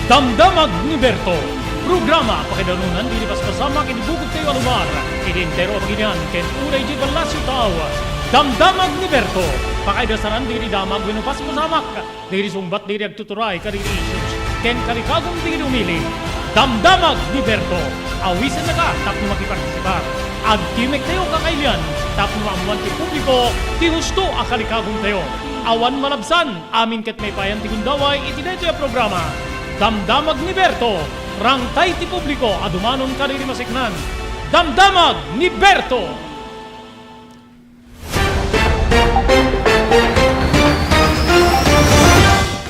Damdamag ni Berto. Programa pakidanunan dilipas kasama kinibugod kayo alubar. Idintero paginian ken unay di balasyo tao. Damdamag ni Berto. Pakaidasaran diri damag winupas masamak. Diri sumbat diri agtuturay kadiri issues. Ken kalikagong diri umili. Damdamag ni Berto. Awisan na ka tapno makipartisipar. Agkimek tayo kakailian. Tapno maamuan ti publiko. Ti husto akalikagong tayo. Awan malabsan. Amin ket may payan ti gundaway itineto ya programa. Damdamag ni Berto. Rangtay ti publiko adumanon kadiri masiknan. Damdamag ni Berto.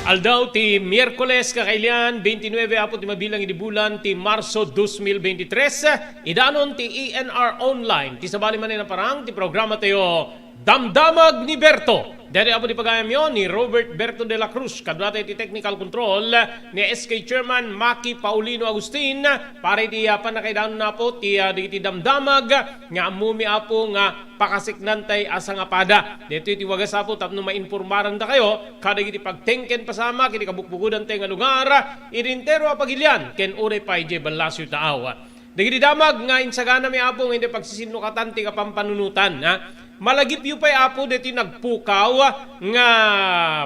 Aldaw ti Miyerkules kakailian 29 apo ti mabilang idi bulan ti Marso 2023 idanon ti ENR Online ti sabali man na parang ti programa tayo Damdamag ni Berto. Dari apo di pagayam yon ni Robert Berto de la Cruz, kadwata iti technical control ni SK Chairman Maki Paulino Agustin, para iti panakaidanon na po ti damdamag nga amumi apo nga pakasiknan tay asa nga pada. Dito iti wagas apo tapno mainformaran da kayo kada iti pagtengken pasama kiti kabukbukudan tay nga lugar irintero apagilian ken uray payje balasyo taawa. Dagiti damag nga insagana mi apo nga hindi pagsisinukatan ti kapampanunutan ha. Malagip yu pa'y apo deti nagpukaw nga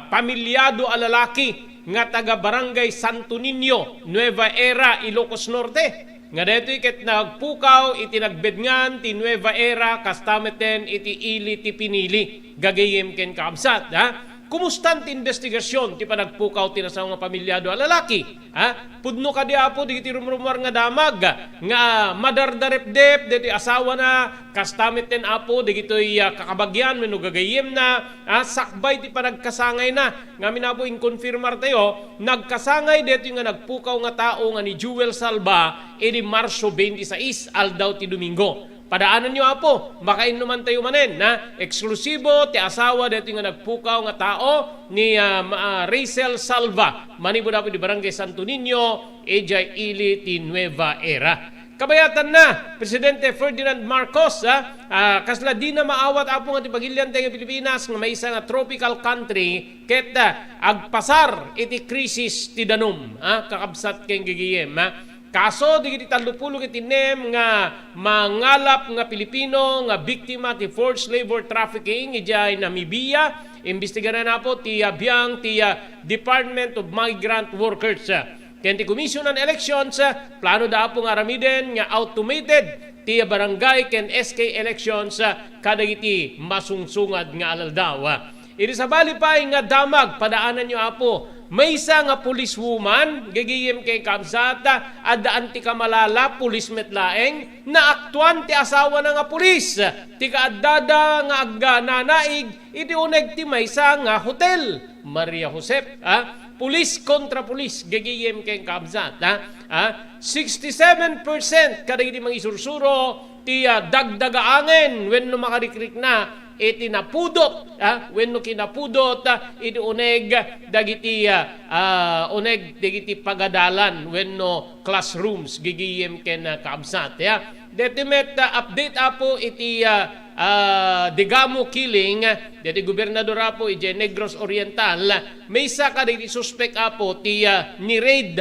pamilyado a lalaki nga taga barangay Santo Niño, Nueva Era, Ilocos Norte. Nga deti ket nagpukaw iti nagbedngan ti Nueva Era kastameten iti ili ti pinili gagayem ken kaabsat ha. Kumustan ti investigasyon ti panagpukaw ti nasaw nga pamilyado a lalaki ha. Pudno ka di apo di iti rumrumar nga damag nga madardarepdep deti asawa na kastamit ten apo di gito'y kakabagyan wenno gagayem na sakbay ti panagkasangay na ngamin apo inkonfirmar tayo nagkasangay deti nga nagpukaw nga tao nga ni Jewel Salva edi Marso 26 aldaw ti Domingo. Padaanan nyo apo, makain naman tayo manen na eksklusibo ti asawa dito nga nagpukaw nga tao ni Rachel Salva. Manibod apo di Barangay Santo Niño, Ejay Ili ti Nueva Era. Kabayatan na, Presidente Ferdinand Marcos, kasla di na maawat apo nga ti pagilian tayo Pilipinas nga may isa nga tropical country ket agpasar iti krisis ti danum, kakabsat keng gigiyem. Kaso di kiti talupulong itinem nga mangalap nga Pilipino nga biktima ti forced labor trafficking ijay Namibia. Imbestigaran na po ti biyang ti Department of Migrant Workers. Ken ti Commission on Elections plano da po nga aramiden nga automated ti barangay ken SK elections kadagiti masungsungad nga alaldaw. Iti sabali pa nga damag padaanan nyo apo. May isa nga policewoman, gagiyem kay kamsata, adaan ti kamalala, pulis metlaeng, na aktuan ti asawa na nga pulis. Ti kaadada nga agga nanaig, iti uneg ti may isa nga hotel. Maria Josep, pulis kontra pulis, gagiyem kay kamsata. 67% kadagiti mga isursuro, ti dagdagaangen, when no makarikrik na, iti napudot wenno kinapudot iti uneg dagiti uneg dagiti pagadalan wenno classrooms gigiyem ken kaabsat detimet update apo iti Digamo killing deti gobernador apo iti Negros Oriental may isa ka dagiti suspect apo ti ni raid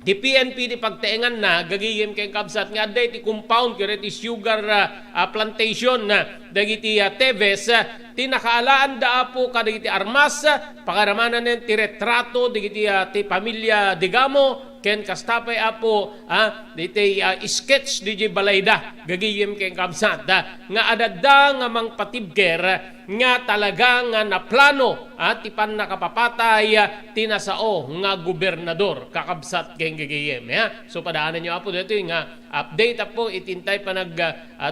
di PNP di pagtaengan na gagiyem kay kabsat nga day ti compound kaya ti sugar plantation na dagiti Teves tinakaalaan da apo kadagiti armas pakaramanan nen ti retrato dagiti ti pamilya Digamo ken kastapay apo diti sketch DJ Balayda gagiyem kay kabsat nga adadda nga mangpatibger nga talaga nga naplano ti pan nakapapatay tinasao nga gobernador kakabsat keng gagiyem so padaanan nyo apo dito nga update apo itintay pa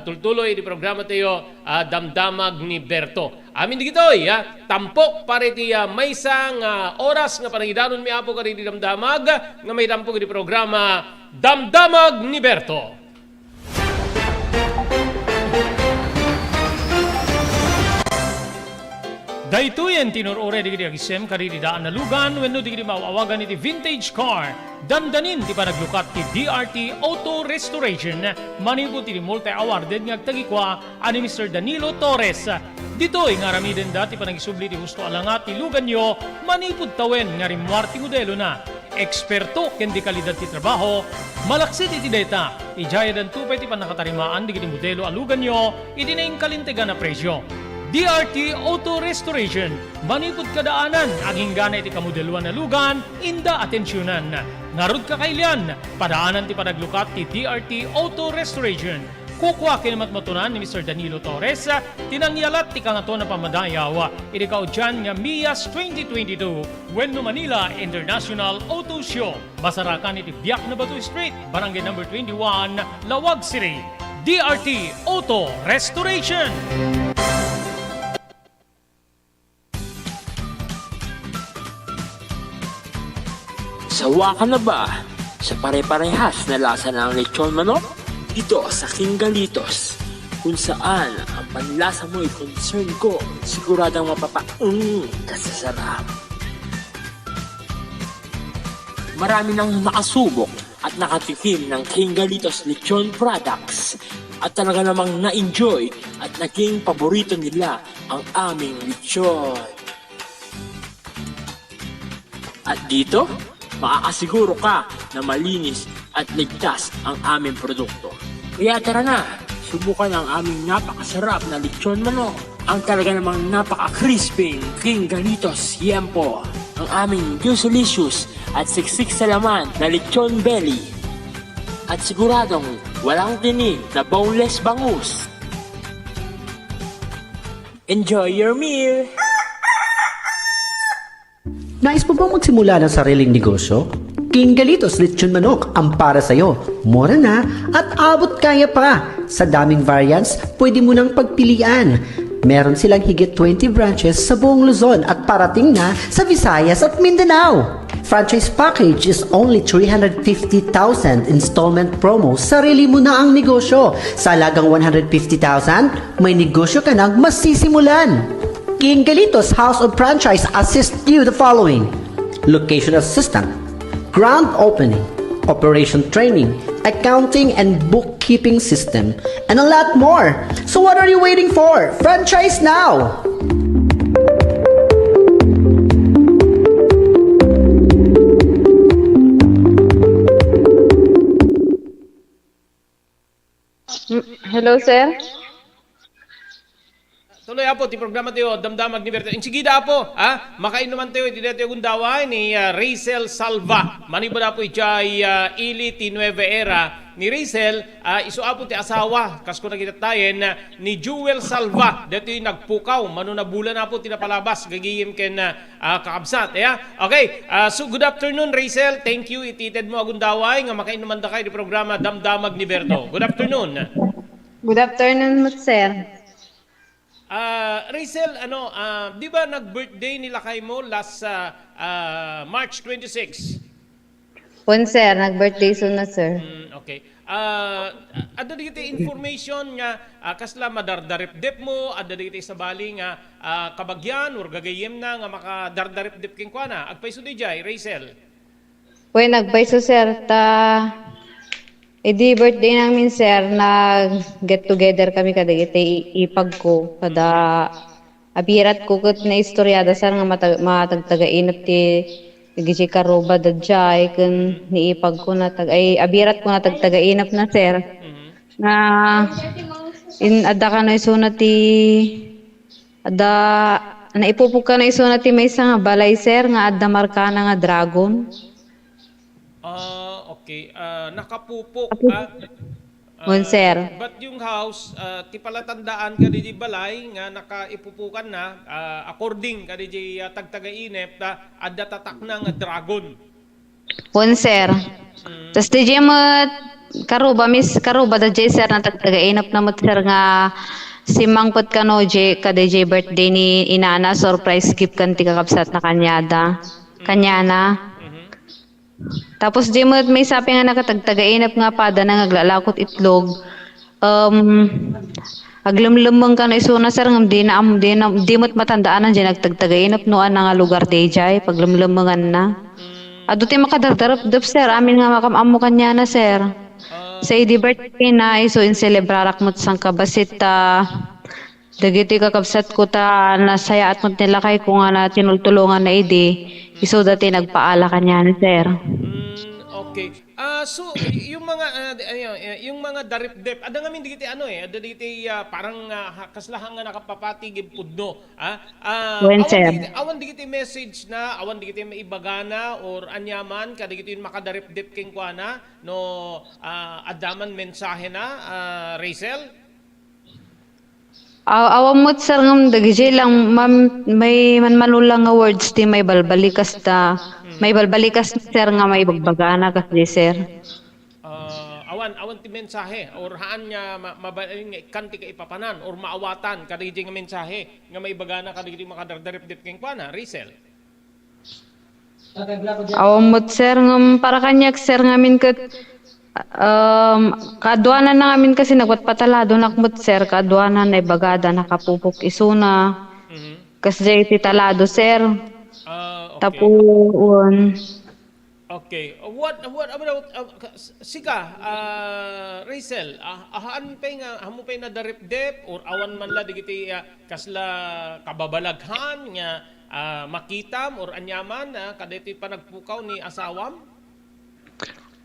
tultuloy di programa tayo Damdamag ni Berto. Amin di gitoy tampok pariti maysa nga oras nga panagidanon mi apo kari di damdamag nga may tampok di programa Damdamag ni Berto. Daytoyen tinurore digiti agisem kaditi daan na lugan wenno digiti mawawagan iti vintage car. Dandanin ti panaglukat ti DRT Auto Restoration. Manibut ti multi-awarded nga agtagikwa ani Mr. Danilo Torres. Ditoy nga ramiden dati panagisubli ti husto alangat ti lugan nyo manipud tawen nga rimwar ti modelo na. eksperto ken di kalidad ti trabaho, malaksit iti data, ijaya dan tupay ti panakatarimaan di kiti modelo alugan nyo, iti na kalintegan na presyo. DRT Auto Restoration, manipod kadaanan, aging gana iti kamodeluan na lugan, inda atensyonan. Narod kakailan, padaanan ti panaglukat ti DRT Auto Restoration. Kukwa kinamatmatunan ni Mr. Danilo Torres, tinangyalat ti kangato na pamadayaw, iti kaudyan nga MIAS 2022, Wenno Manila International Auto Show. Basarakan iti Biak na Batu Street, Barangay number 21, Lawag City. DRT Auto Restoration. Sawa ka na ba sa pare-parehas na lasa ng lechon manok? Dito sa King Galitos, kung saan ang panlasa mo ay concern ko, siguradang kasasarap. Marami nang nakasubok at nakatikim ng King Galitos lechon products at talaga namang na-enjoy at naging paborito nila ang aming lechon. At dito, makakasiguro ka na malinis at ligtas ang aming produkto. Kaya tara na, subukan ang aming napakasarap na lechon manok. Ang talaga namang napaka-crispy King Galitos Yempo. Ang aming juicelicious at siksik sa laman na lechon belly. At siguradong walang tinig na boneless bangus. Enjoy your meal! Nais mo bang magsimula ng sariling negosyo? King Galitos Lechon Manok ang para sa'yo. Mura na at abot kaya pa. Sa daming variants, pwede mo nang pagpilian. Meron silang higit 20 branches sa buong Luzon at parating na sa Visayas at Mindanao. Franchise package is only 350,000 installment promo. Sarili mo na ang negosyo. Sa halagang 150,000, may negosyo ka nang masisimulan. King Galitos House of Franchise assists you the following: location assistant, grand opening, operation training, accounting and bookkeeping system, and a lot more. So what are you waiting for? Franchise now! Hello, sir. Tuloy apo, ti programa tayo, damdamag ni Berto. Insigida apo, makainuman tayo, iti dito yung daway ni Racel Salva. Manibada po ichay ili ti Nueva Era. Ni Racel, iso apo ti asawa, kasko nagitatayin, ni Jewel Salva. Dito yung nagpukaw, manunabulan apo ti napalabas, gagiyim ken kakabsat. Okay, so good afternoon Racel. Thank you, itited mo agundaway, nga makainuman da kayo di programa Damdamag ni Berto. Good afternoon. Good afternoon, sir. Racel, di ba nag-birthday nila kay mo last March 26? Sir, nag-birthday soon na, sir. Okay. Ada dito information nga kasla madardarip-dip mo, ada dito sa bali nga kabagyan or gagayem na nga makadardarip-dip king kuana. Agpaiso di jay, Racel. Nagbayso, sir. Edi birthday namin, sir, get together kami kada ipag ko, kada abirat ko kat na istoryada, sir, nga matagtaga-inap ti gisi karoba da jay, kun niipag ko na abirat ko na tagtaga-inap na, sir. Na adda ka na iso na naipupug ka na iso na ti may nga balay, sir, nga adda markana nga dragon. Okay. Nakapupok. Sir. But yung house, ti palatandaan ka di balay nga nakaipupukan na according ka di tagtaga-inep adda tatak na nga dragon. Sir. Tas di karuba da jay, sir, na tagtaga-inep na mat, sir, nga simangpot ka no kada jay birthday ni inana, surprise gift kan ti kakabsat na kanyana. Tapos di mo may sapi nga nakatagtaga-inap nga pada na naglalakot itlog. Aglamlamang ka na iso na, sir, di mo't matandaan na dyan nagtagtaga-inap noan na nga lugar di jay paglamlamangan na. Ado ti makadardarap, sir, amin nga makamamo kanya na, sir. Sa di birthday na iso in celebrarak mo't sang kabasit Dagiti kakabsat ko ta nasayaat mo nila kay kung nga na tinultulungan na idi. Iso dati nagpaala kanya ni sir. Okay. So yung mga yung mga darip-dep ada ngamin digiti ano ada digiti parang kaslahan nga nakapapatig pudno. Wen, sir. Awan digiti message na awan digiti maibagana or anyaman kadigiti yung makadarip-dep king kuana no adaman mensahe na Rachel. Awam mo't sir ngam dagiti lang ma'am may manmanulang nga words ti may balbalikas ta. May balbalikas sir nga may bagbagana kasi sir. Awan ti mensahe or haan nga kanti ka ipapanan or maawatan kadigiti nga mensahe nga maibagana kadigiti makadarip-dip king kuana Rachel. Awam mo't sir ngam para kanyak sir ngamin kat kaduanan na ngamin kasi nagpatpatalado nakmut sir kaduanan na ibagada nakapupok isuna. Kasi ti talado sir. Okay. Tapuon. Okay. What about sika Rachel, ahaan pa nga hamo pa na darip-dep or awan man la digiti kasla kababalaghan nga makitam or anyaman kadeti pa nagpukaw ni asawam?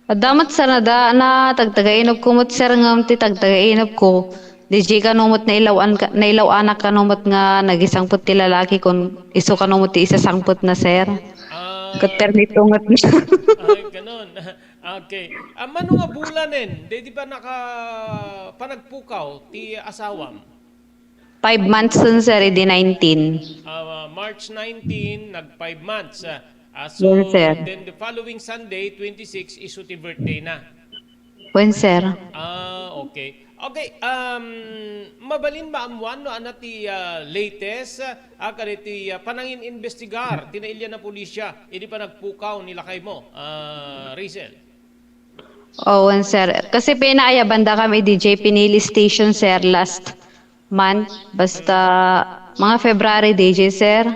Damat sa na tagtagainop ko mut sir ngam ti tagtagainop ko. DJ ka numot na ilaw anak ka numot nga nagisangput ti lalaki kun iso ka numot ti isa sangput na sir. Kat permito ngat na. Ay, ganun. Okay. Mano nga bulanen? Di ba panagpukaw ti asawam? 5 months sun sir, di 19. March 19, nag 5 months. Yes, sir. Then the following Sunday, 26, iso ti birthday na. Wen sir. Okay. Okay, mabalin ba amuan no ana ti latest kaditi panangin investigar tinailya na pulisya idi pa nagpukaw nila kay mo Rachel. Wen sir. Kasi pinaaya banda kami DJ Pinili Station sir last month basta mga February DJ sir.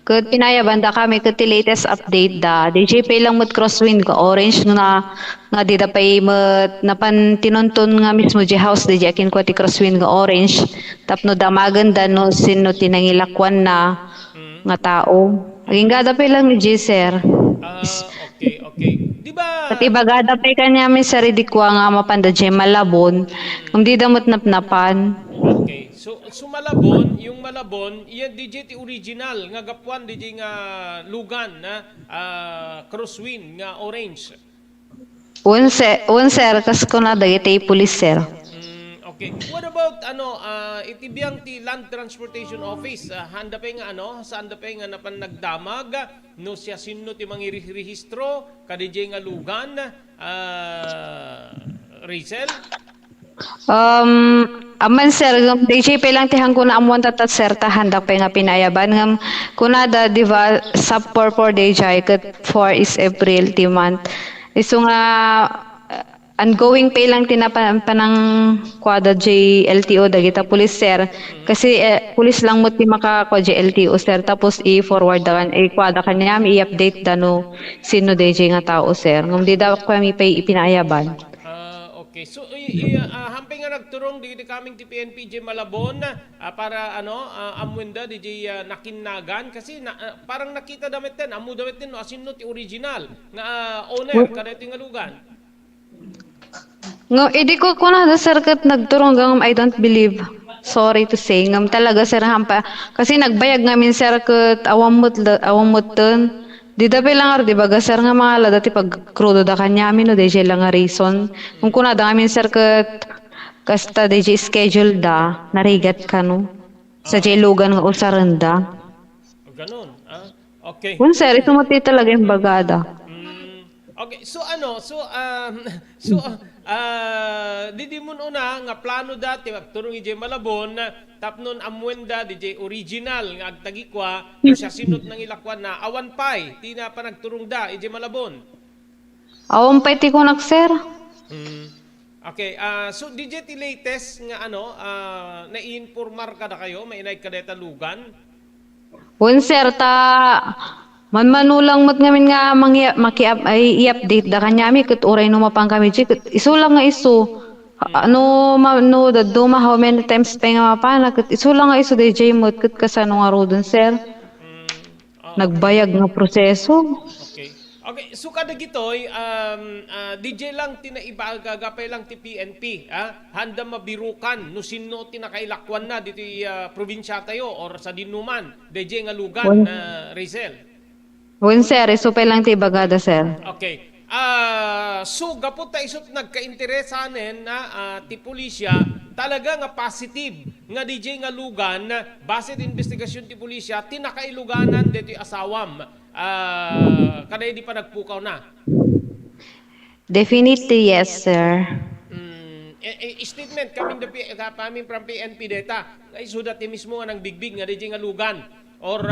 Kat pinaya banda kami kat latest update da DJ pay lang mut crosswind ko orange nga di da pay mat napan tinunton nga mismo di house di akin ko ti crosswind nga orange tapno damagan da no sino tinangilakwan na nga tao aging gada pay lang ni sir. Okay. Di ba Pati bagada pay kanya mi sir di ko nga mapanda di malabon di damot napnapan. Okay. So Malabon, yung Malabon, iya DJ ti original nga gapuan DJ nga lugan na crosswind nga orange. Un sir kas ko na dagiti police sir. Okay. What about itibiyang ti Land Transportation Office? Handa pa nga saan pa nga napan nagdamag no siya sino ti mangirehistro ka DJ nga lugan Rachel? Aman sir, DJ pa lang tihang ko na amuan tatat sir tahan da pa nga pinayaban ngam kunada di ba sub 4 DJ kat 4 is April ti month. Iso nga ongoing pay lang tinapanang kwada J LTO dagita police sir kasi police lang mo ti maka kwa J LTO sir tapos i-forward da kan kwada kanya i-update da no sino DJ nga tao sir ngam di daw kami pay ipinayaban. Okay. So hamping nga nagturong di kaming ti PNPJ Malabon para amwenda DJ nakinnagan kasi parang nakita damit din amu damit din no asin no ti original nga owner kada ti nga lugan. No, hindi ko na sir kat nagturong gam I don't believe. Sorry to say ngam talaga sir hampa kasi nagbayag ngamin sir kat awamot ten. Di dapat lang di baga sir nga mga lada ti pag krudo da kanya amin no DJ lang nga reason. Kung kuna da amin sir kat kasta DJ schedule da narigat ka no. Sa lugan nga usaran da. Ganon. Okay. Kung sir ito mati talaga yung bagada. Okay, so didi mo una nga plano dati magturong DJ Malabon tapnon amwenda DJ original nga agtagikwa siya sinot ng ilakwan na awan pay di na pa nagturong da DJ Malabon. Awan pay ti ko sir. Okay, so DJ ti latest nga nai-informar ka na kayo may inay kadeta lugan. Un sir manmanulang mat ngamin nga i-update da kanya mi ket uray no mapang kami ket iso lang nga iso Ano, no, duma, how many times pa nga mapana, kat iso lang nga iso DJ mo, kat kasano nga rodon, sir. Okay. Nagbayag nga proseso. Okay. Okay, so kada gitoy DJ lang tinaibagagapay lang ti PNP, handa mabirukan no sino tinakailakwan na dito probinsya tayo or sa dinuman DJ nga lugan na Rizel. Wen, sir, iso pa lang ti bagada, sir. Okay. So gapot ta isot nagka-interesanen na ti pulisya talaga nga positive nga DJ nga lugan base ti investigasyon ti pulisya tinakailuganan dito asawam. Kada di pa nagpukaw na. Definitely, yes, sir. Statement coming from PNP data ay sudat ti mismo nga ng bigbig nga DJ nga lugan or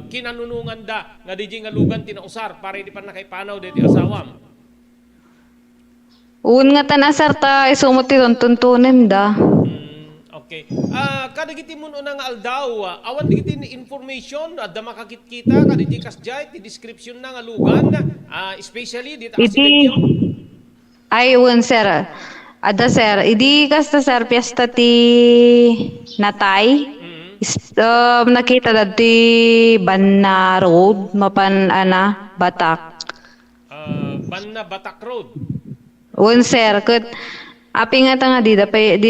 kinanunungan da nga DJ nga lugan tinausar para di pa nakaipanaw dito asawam. Un nga tanasar ta isumot ti tuntunin da. Okay. Kadagiti mo na nga aldaw, awan digiti ni information, da makakit-kita, kadagiti kasjay, ti description na nga lugan, especially dito Idi, ay, un, sir. Ada, sir. Idi kasta, sir, piyesta ti natay. Nakita dati Banna Road, mapan, Batak. Banna Batak Road. Un, sir, kat api nga ta nga di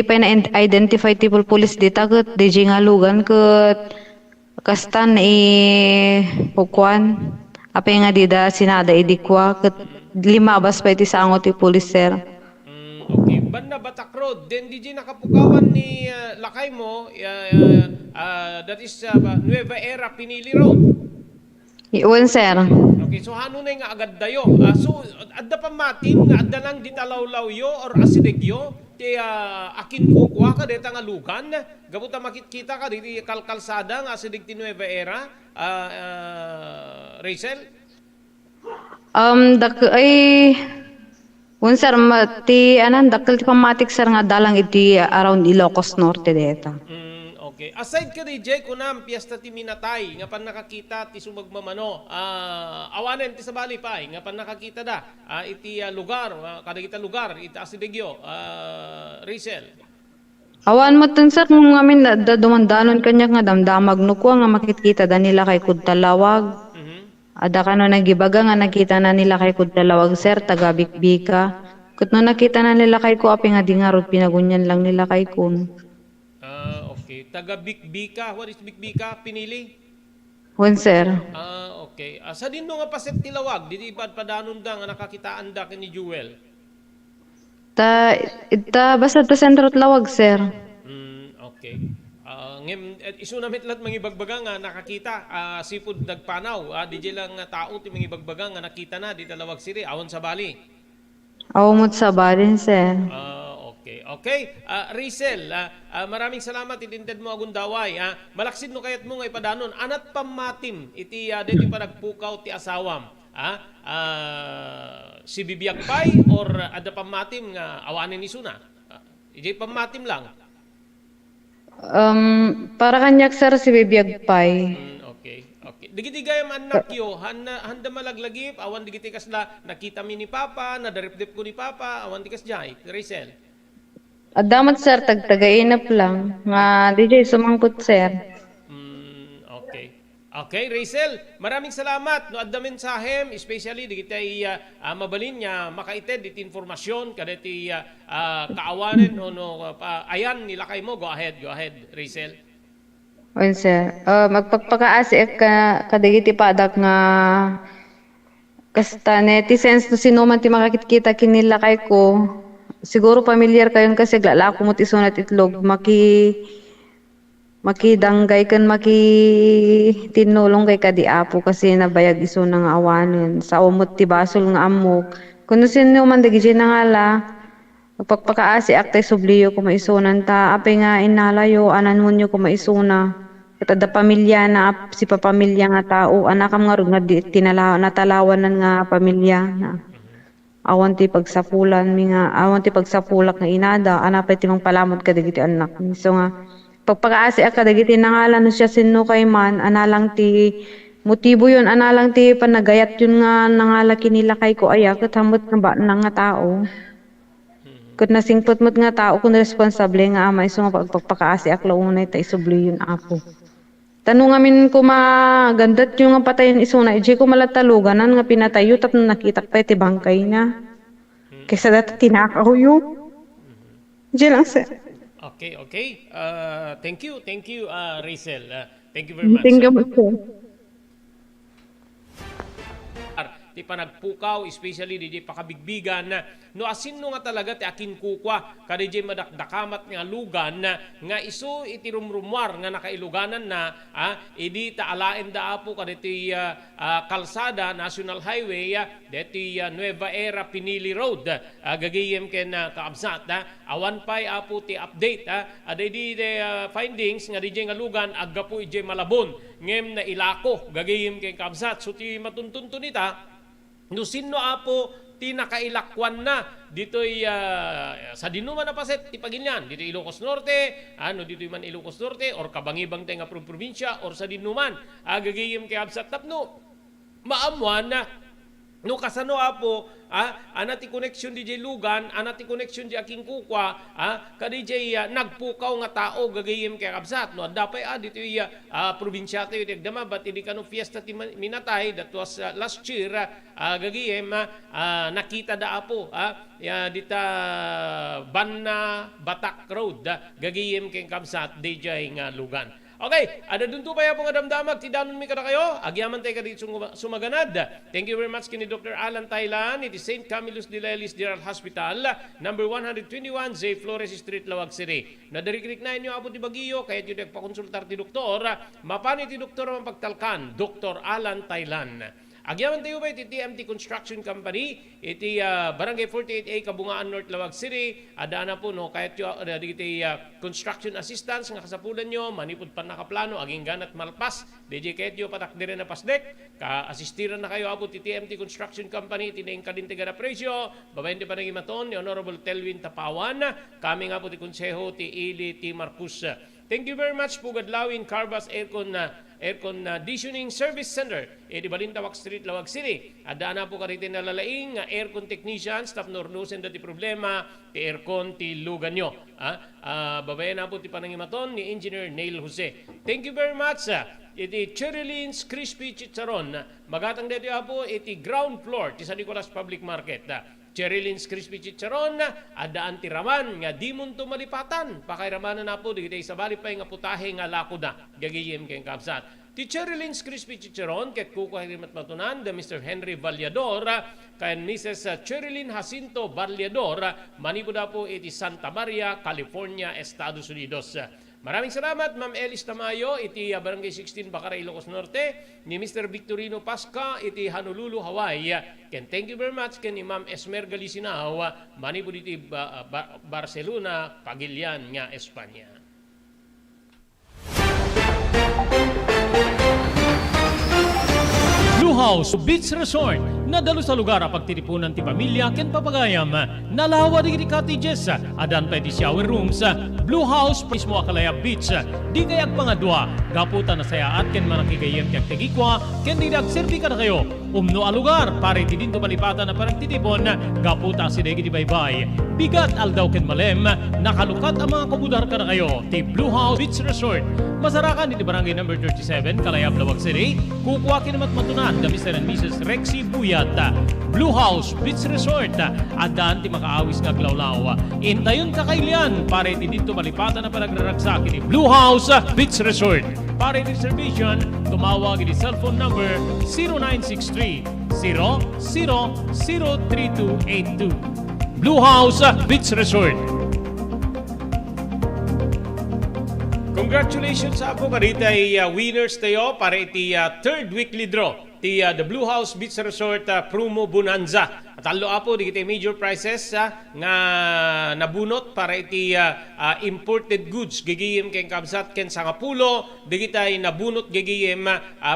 pa na-identify ti police dita kat DJ nga lugan kat kastan pukwan. Api nga di da sinada idikwa kat limabas pa iti sango ti police, sir. Okay, Banna Batak Road. Then DJ nakapukawan ni lakay mo, that is Nueva Era Pinili Road. Iwan, sir. Okay, so hano na nga agad dayo. So adda pa matin nga adda lang ditalawlaw yo or asidegyo ti akin kukwa ka deta nga lugan. Gabuta makikita ka diti kalkalsada nga asidig ti Nueva Era. Rachel? Sir, dakkel ti pamatik, sir, nga dalang iti around Ilocos Norte deta. Okay. Aside ka DJ, kunam, piyesta ti Minatay, nga pan nakakita ti sumagmamano, awanen ti sabali pa, nga pan nakakita da, iti lugar, kadagita lugar, iti asidegyo, Rachel. Awan mo tun, sir, nung amin dumandanon kanya nga damdamag no ko nga makikita da nila kay Kudtalawag. Ada ka no nagibaga nga nakita na nila kay Kudtalawag, sir, taga Bikbika. Kut no nakita na nila kay ko, api nga di nga rod pinagunyan lang nila kay kun. Okay. Taga Bikbika. What is Bikbika? Pinili? Wen, sir. Okay. Sa din nga paset tilawag, di ipad padanon da nga nakakitaan da ni Jewel. Basta ta sentro Lawag, sir. Okay. Isu namit lahat mga ibagbaga nga nakakita, sipod nagpanaw, di lang tao ti mga ibagbaga nga nakita na di talawag siri, awon sa bali. Awamot sa balin, sir. Okay. Okay. Rachel, maraming salamat itinted mo agundaway. Malaksid no kayat mo nga ipadanon. Anat pamatim iti dito pa nagpukaw ti asawam. Si bibiyag pay or ada pamatim nga awanin ni Suna? Ijay pamatim lang. Para kanyak, sir, si bibiyag pay. Okay. Digiti gayam anak yo, handa malaglagip, awan digiti kasla nakita mi ni Papa, nadaripdip ko ni Papa, awan di kasjay, Rachel. Adamat, sir, tagtagainap lang. Nga, DJ, sumangkot, sir. Okay. Okay, Rachel, maraming salamat. No, adda mensahem, especially di kita mabalin niya makaited iti informasyon kada ti kaawanen no ayan nilakay mo. Go ahead, Rachel. Well, sir, magpagpakaasi ka kadagiti padak nga kasta netizens no sinuman ti makakita kinila kay ko. Siguro pamilyar kayon kasi lalako mo ti sunat itlog makidanggay kan tinulong kay kadiapo kasi nabayag iso nang awanon sa umot ti basol nga amok. Kuno sino man dagiti nangala magpagpakaasi aktay subliyo ko maisunan ta apay nga inalayo anan monyo ko maisuna. Kada pamilya na si papamilya nga tao anakam nga rug nga natalawanan nga pamilya na awan ti pagsapulan mi nga awan ti pagsapulak nga inada anapay ti mangpalamod kadagiti anak so nga pagpakaasi kadagiti nangalan no siya sino kay man analang ti motibo yun analang ti panagayat yun nga nangalaki nila kay ko aya ket hambot nga ba nga tao Kud nasingpot mo't nga tao kun responsable nga amay so nga pagpakaasi akla unay ta isubli yun ako. Tanong amin ko magandat yung nga patayin isuna, ije ko malataluganan nga pinatayo tapno nakita pa iti bangkay na. Kaysa dati tinakaw yun. Ije lang sir. Okay, okay. Thank you, Rachel. Thank you very much. Thank you sir. Ti panagpukaw, especially di pakabigbigan na no asin no nga talaga ti akin kukwa kadi di madakdakamat nga lugan na nga iso iti rumrumwar nga nakailuganan na idi taalain da apo kadi ti kalsada National Highway deti Nueva Era Pinili Road gagayem ken kaabsat awan pay apo ti update aday di findings nga di nga lugan agga po ije malabon ngem na ilako gagayem ken kaabsat so ti matuntunto nita no sino apo ti nakailakwan na dito'y sa dinuman na paset ti Pagilian dito Ilocos Norte dito man Ilocos Norte or kabangibang tayo nga probinsya or sa dinuman agagayim kay absat tapno maamuan na no kasano apo anati connection DJ lugan anati connection di aking kukwa kadi DJ nagpukaw nga tao gagayim kay kabsat no dapay dito probinsya tayo dagdama but hindi kano fiesta ti minatay that was last year gagayim nakita da apo dita Banna Batak Road gagayim kay kabsat DJ nga lugan. Okay, ada dun pa ya po nga damdamag, ti danon mi kada kayo, agyaman tayo ka dito sumaganad. Thank you very much kini Dr. Alan Taylan, it is St. Camillus de Lelis General Hospital, number 121, J. Flores Street, Lawag City. Nadarikrik na inyo abot di Baguio, kaya yung nagpakonsultar ti doktor, mapani ti doktor ang pagtalkan, Dr. Alan Taylan. Agyaman tayo ba iti TMT Construction Company, iti Barangay 48A, Kabungaan North, Lawag City, adana po no, kahit yung iti construction assistance nga kasapulan nyo, manipod pa nakaplano, aging ganat malpas, DJ kahit yung patakdirin na pasdek, ka-assistiran na kayo abot iti TMT Construction Company, tinayin kalintiga na presyo, babayin di pa nang imaton, ni Honorable Telwin Tapawan, kami nga po ti Konseho, ti Ili, ti Marcus. Thank you very much po Gadlawin Carbas Air Conditioning Service Center di Balintawak Street, Lawag City. Adana po kariti nalalaing aircon technicians staff nornusen dati problema ti aircon ti lugan nyo. Babayan na po ti panangimaton ni Engineer Neil Jose. Thank you very much. Iti Cherilyn's Crispy Chicharon. Magatang dito po iti ground floor ti San Nicolas Public Market. Cherilyn's Crispy Chicharon, adaan ti raman nga di mun to malipatan. Pakairamanan na po, di sa bali pa nga putahe nga lako na. Gagayim kayong kapsat. Ti Cherilyn's Crispy Chicharon, ket kukuhimat matunan, the Mr. Henry Vallador, kay Mrs. Cherilyn Jacinto Vallador, manibuda po iti Santa Maria, California, Estados Unidos. Maraming salamat, Ma'am Elis Tamayo, iti Barangay 16, Bacaray, Ilocos Norte, ni Mr. Victorino Pasca, iti Honolulu, Hawaii. Ken thank you very much ken ni Ma'am Esmer Galisinao, manibud iti Barcelona, Pagilian nga Espanya. Blue House Beach Resort, nadalo sa lugar pagtitipunan ti pamilya ken papagayam, nalawa di cottages, adan pa ti shower rooms, Blue House mismo Akalaya Beach, di kayak pangadwa, gaputan na saya at ken manakigayem kag tegikwa, ken di nagserbi ka na kayo, umno a lugar, pare ti dinto malipatan na parang titipon, gaputa si degi di baybay, bigat aldaw ken malem, nakalukat ang mga komudar ka na kayo, ti Blue House Beach Resort, masarakan iti barangay number 37, Kalayab, Lawag City, kukuha kinamat matunan, the Mr. and Mrs. Rexy Buyat, Blue House Beach Resort, adaan ti makaawis nga glawlaw. Intayon kakailian, pare ti dito malipatan na panagraragsak ni Blue House Beach Resort. Para iti reservation, tumawag iti cellphone number 0963-000232. Blue House Beach Resort. Congratulations sa ako karita winners tayo para iti third weekly draw ti the Blue House Beach Resort Promo Bonanza. At alo apo di kita major prizes nga nabunot para iti imported goods gigiyem ken kabsat ken sangapulo di kita nabunot gigiyem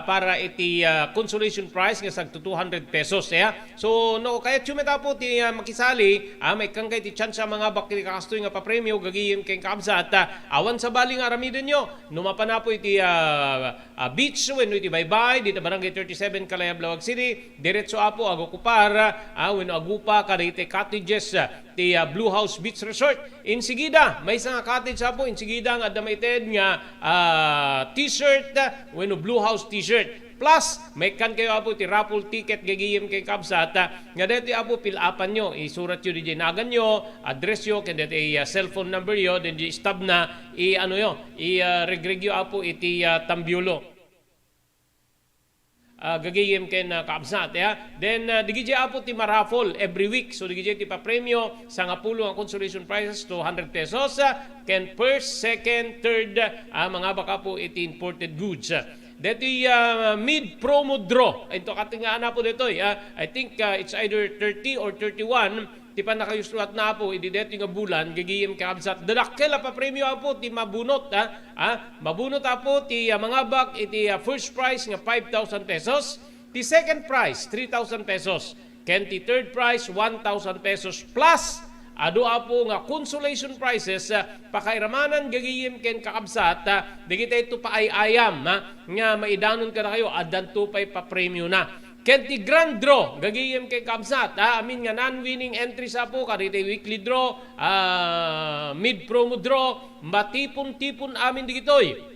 para iti consolation prize nga sag 200 pesos So no kaya chumeta po ti makisali may kangkay ti chance mga bakri kakastoy nga papremyo gagiyem ken kabsat awan sa baling aramiden nyo numapan na po iti beach when iti baybay dito barangay 37 Kalayab, Lawag City diretso apo ago kupar When agupa kadagiti cottages ti Blue House Beach Resort. Insigida, may isang cottage po, insigida nga damited nga t-shirt, when Blue House t-shirt. Plus, may kan kayo apo ti raffle ticket gagiyim kay Kabsat nga dito apo pilapan nyo. Isurat nyo di nagan nyo, address nyo, kaya dito cellphone number nyo, then di stab na, regregyo apo iti tambyulo. Gagayim ken Kabsat. Then, digidya apo ti maraffle every week. So, digidya ti papremyo sa nga pulo ang consolation prizes to 100 pesos. Ken first, second, third, mga baka po iti imported goods. Dito mid-promo draw. Ito katingaan na po dito. I think it's either 30 or 31. Ti pa nakayusluat na po, idi dito nga bulan, gagiyim Kabsat. Dadakkel pa premyo po, ti mabunot. Mabunot po, ti mga bak, iti first prize nga 5,000 pesos. Ti second prize, 3,000 pesos. Ken ti third prize, 1,000 pesos plus ado apo nga consolation prizes pakairamanan gagiyim ken Kakabsat digita ito pa ay ayam nga maidanon ka na kayo adan to pay pa premyo na ken ti grand draw gagiyim kay Kakabsat amin nga non-winning entries apo kadito weekly draw mid promo draw matipon-tipon amin digitoy.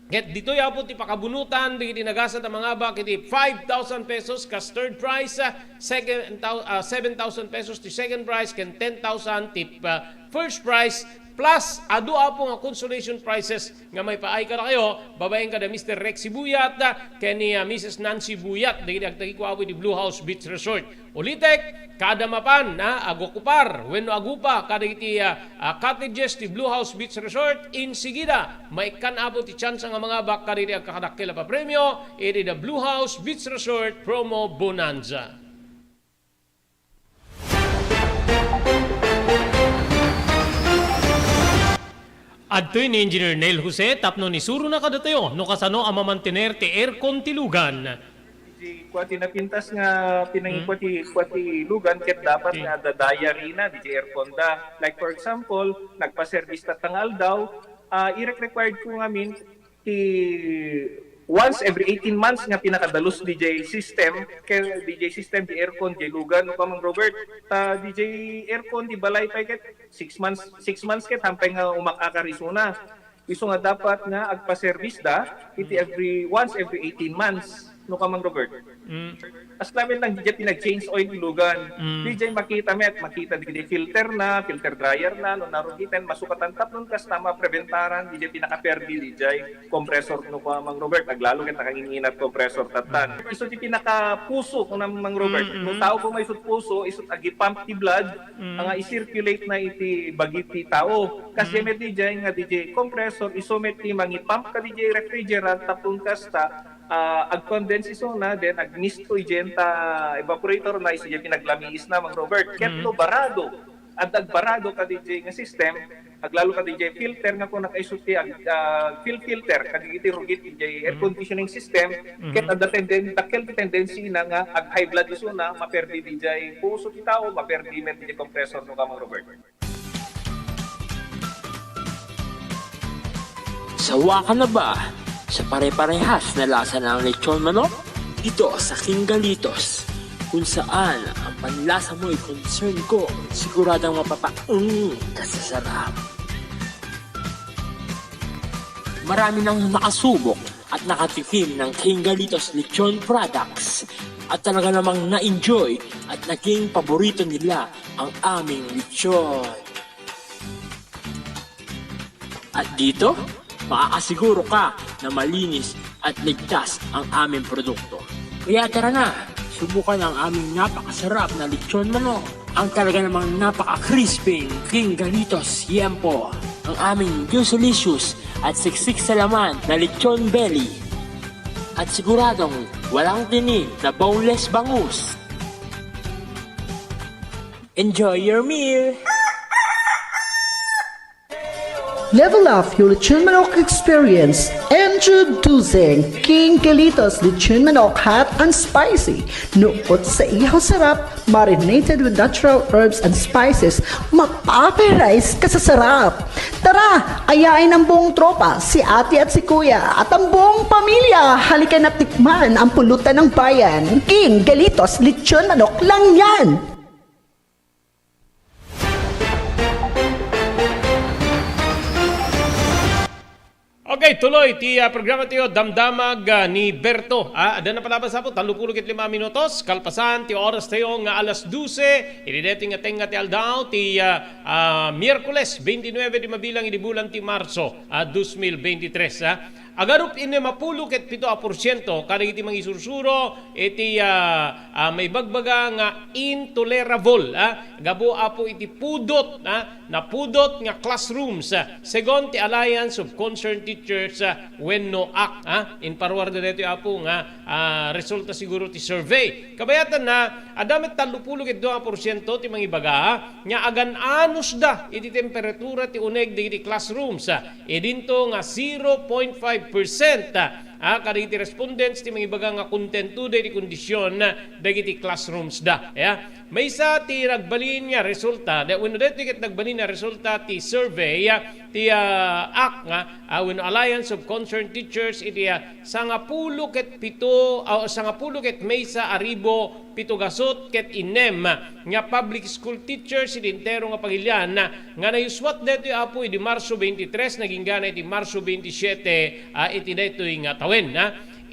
Ket dito yapo ti pakabunutan digiti nagasa ta mga bak iti 5,000 pesos kas third prize, 7,000 pesos ti second prize, ken 10,000 ti first prize plus adu apo nga consolation prizes nga may paay ka na kayo babaeng kada Mr. Rexy Buyat ken ni Mrs. Nancy Buyat digiti agtagi ko apo di Blue House Beach Resort. Ulitek kada mapan agokupar wenno agupa kada iti cottages ti Blue House Beach Resort insigida maikan apo ti chance nga mga bak kada iti agkakadakkel pa premyo iti the Blue House Beach Resort Promo Bonanza. Adtoy ni Engineer Neil Jose tapno ni suro na kadatayo no kasano ang mamantener ti aircon ti lugan. Di kwati napintas nga pinangikwati lugan ket dapat nga dadaya rina di aircon da. Like for example, nagpa-service ta tangal daw, required ko ngamin ti once every 18 months nga pinakadalos DJ system kay DJ system di aircon di lugan no Mang Robert DJ aircon di balay pa ket 6 months ket hampay nga umakakarisuna iso nga dapat nga agpa-service da iti once every 18 months no Mang Robert. As namin lang DJ pinag-change oil ilugan. DJ makita di filter dryer na no narugitan masukatan tap nun kas tama preventaran DJ pinaka-perdi DJ compressor no Mang Robert aglalo ket nakanginginat compressor tatan. Iso ti pinaka-puso no Mang Robert. No tao ko may isut puso isut agi pump ti blood nga i-circulate na iti bagiti tao. Kasi met DJ nga DJ compressor iso met ti mangi-pump ka DJ refrigerant tapon kasta ag-condense iso na then ag-misto igenta evaporator na isi pinaglamiis na Mang Robert ketlo barado at agbarado ka DJ nga system aglalo ka DJ filter nga kung nakaisuti filter kaditi rugit DJ air conditioning system ket adda tendency na nga ag high blood iso na maperdi DJ puso ti tao maperdi met DJ compressor no ka Mang Robert. Sawa ka na ba sa pare-parehas na lasa ng lechon manok? Dito sa King Galitos, kung saan ang panlasa mo ay concern ko, siguradang kasasarap. Marami nang nakasubok at nakatikim ng King Galitos lechon products at talaga namang na-enjoy at naging paborito nila ang aming lechon. At dito, makakasiguro ka na malinis at ligtas ang aming produkto. Kaya tara na, subukan ang aming napakasarap na lechon manok. Ang talaga namang napaka-crispy King Galitos Yempo. Ang aming juicelicious at siksik sa laman na lechon belly. At siguradong walang tinig na boneless bangus. Enjoy your meal! Level up your lechon manok experience. Introducing King Galitos Lechon Manok Hot and Spicy. Nuot sa ihaw sarap, marinated with natural herbs and spices, mapaperize ka sa sarap. Tara, ayain ang buong tropa, si ate at si kuya, at ang buong pamilya. Halika na tikman ang pulutan ng bayan. King Galitos Lechon Manok lang yan. Okay, tuloy ti programa tayo damdamag ni Berto. Ada na palabas po 35 minutos kalpasan ti oras tayo nga alas 12. Idideti nga tenga ti aldaw ti Miyerkules 29 di mabilang idi bulan ti Marso 2023. Agarup ini mapulo ket 7% kada iti mangisursuro iti may bagbaga nga intolerable gabo apo iti pudot napudot nga classrooms segon ti Alliance of Concerned Teachers wenno ACT in parwarda dito apo nga resulta siguro ti survey kabayatan na adamet 30 ket 2% ti mangibaga nga agan-anos da iti temperatura ti uneg iti classrooms idinto nga 0.5% kadagiti respondents ti mangibaga nga kontento di kondisyon dagiti classrooms da. May isa ti nagbalin nga resulta, when dito ket nagbalin nga resulta ti survey ti ACT nga when Alliance of Concerned Teachers iti sangapulo ket maysa aribo pitugasot ket inem nga public school teachers iti entero nga pagilyan nga nayuswat dito apo iti Marso 23 naging gana iti Marso 27 iti dito nga tawen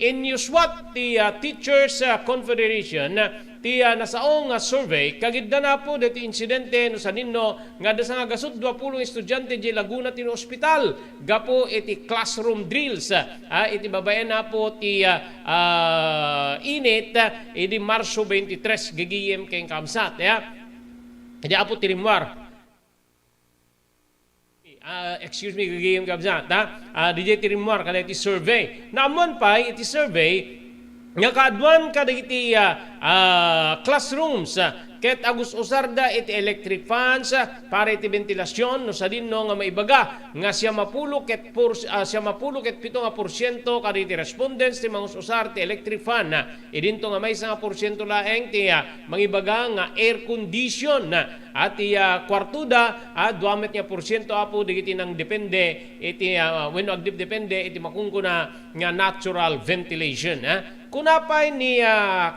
in Yuswat ti Teachers Confederation ti nasaong survey kagidda na po dito insidente no sa ninno nga da nga gasud 20 estudyante di Laguna ti ospital gapo iti classroom drills iti babaen na po ti init iti Marso 23 gigiyem keng kamsat iti apo ti rimwar gagiyem kamsat DJ ti rimwar kada iti survey naamon pa iti survey nga kaadwan kadagiti classrooms ket agus usarda iti electric fans para iti ventilasyon no sa dinno nga maibaga nga siya mapulo ket 7% kadagiti respondents ti mangus usar ti electric fan idinto nga may 1% laeng ti mangibaga nga air condition at ti kwartuda 2% apo digiti nang depende iti wenno agdepende iti makungkuna nga natural ventilation kunapay ni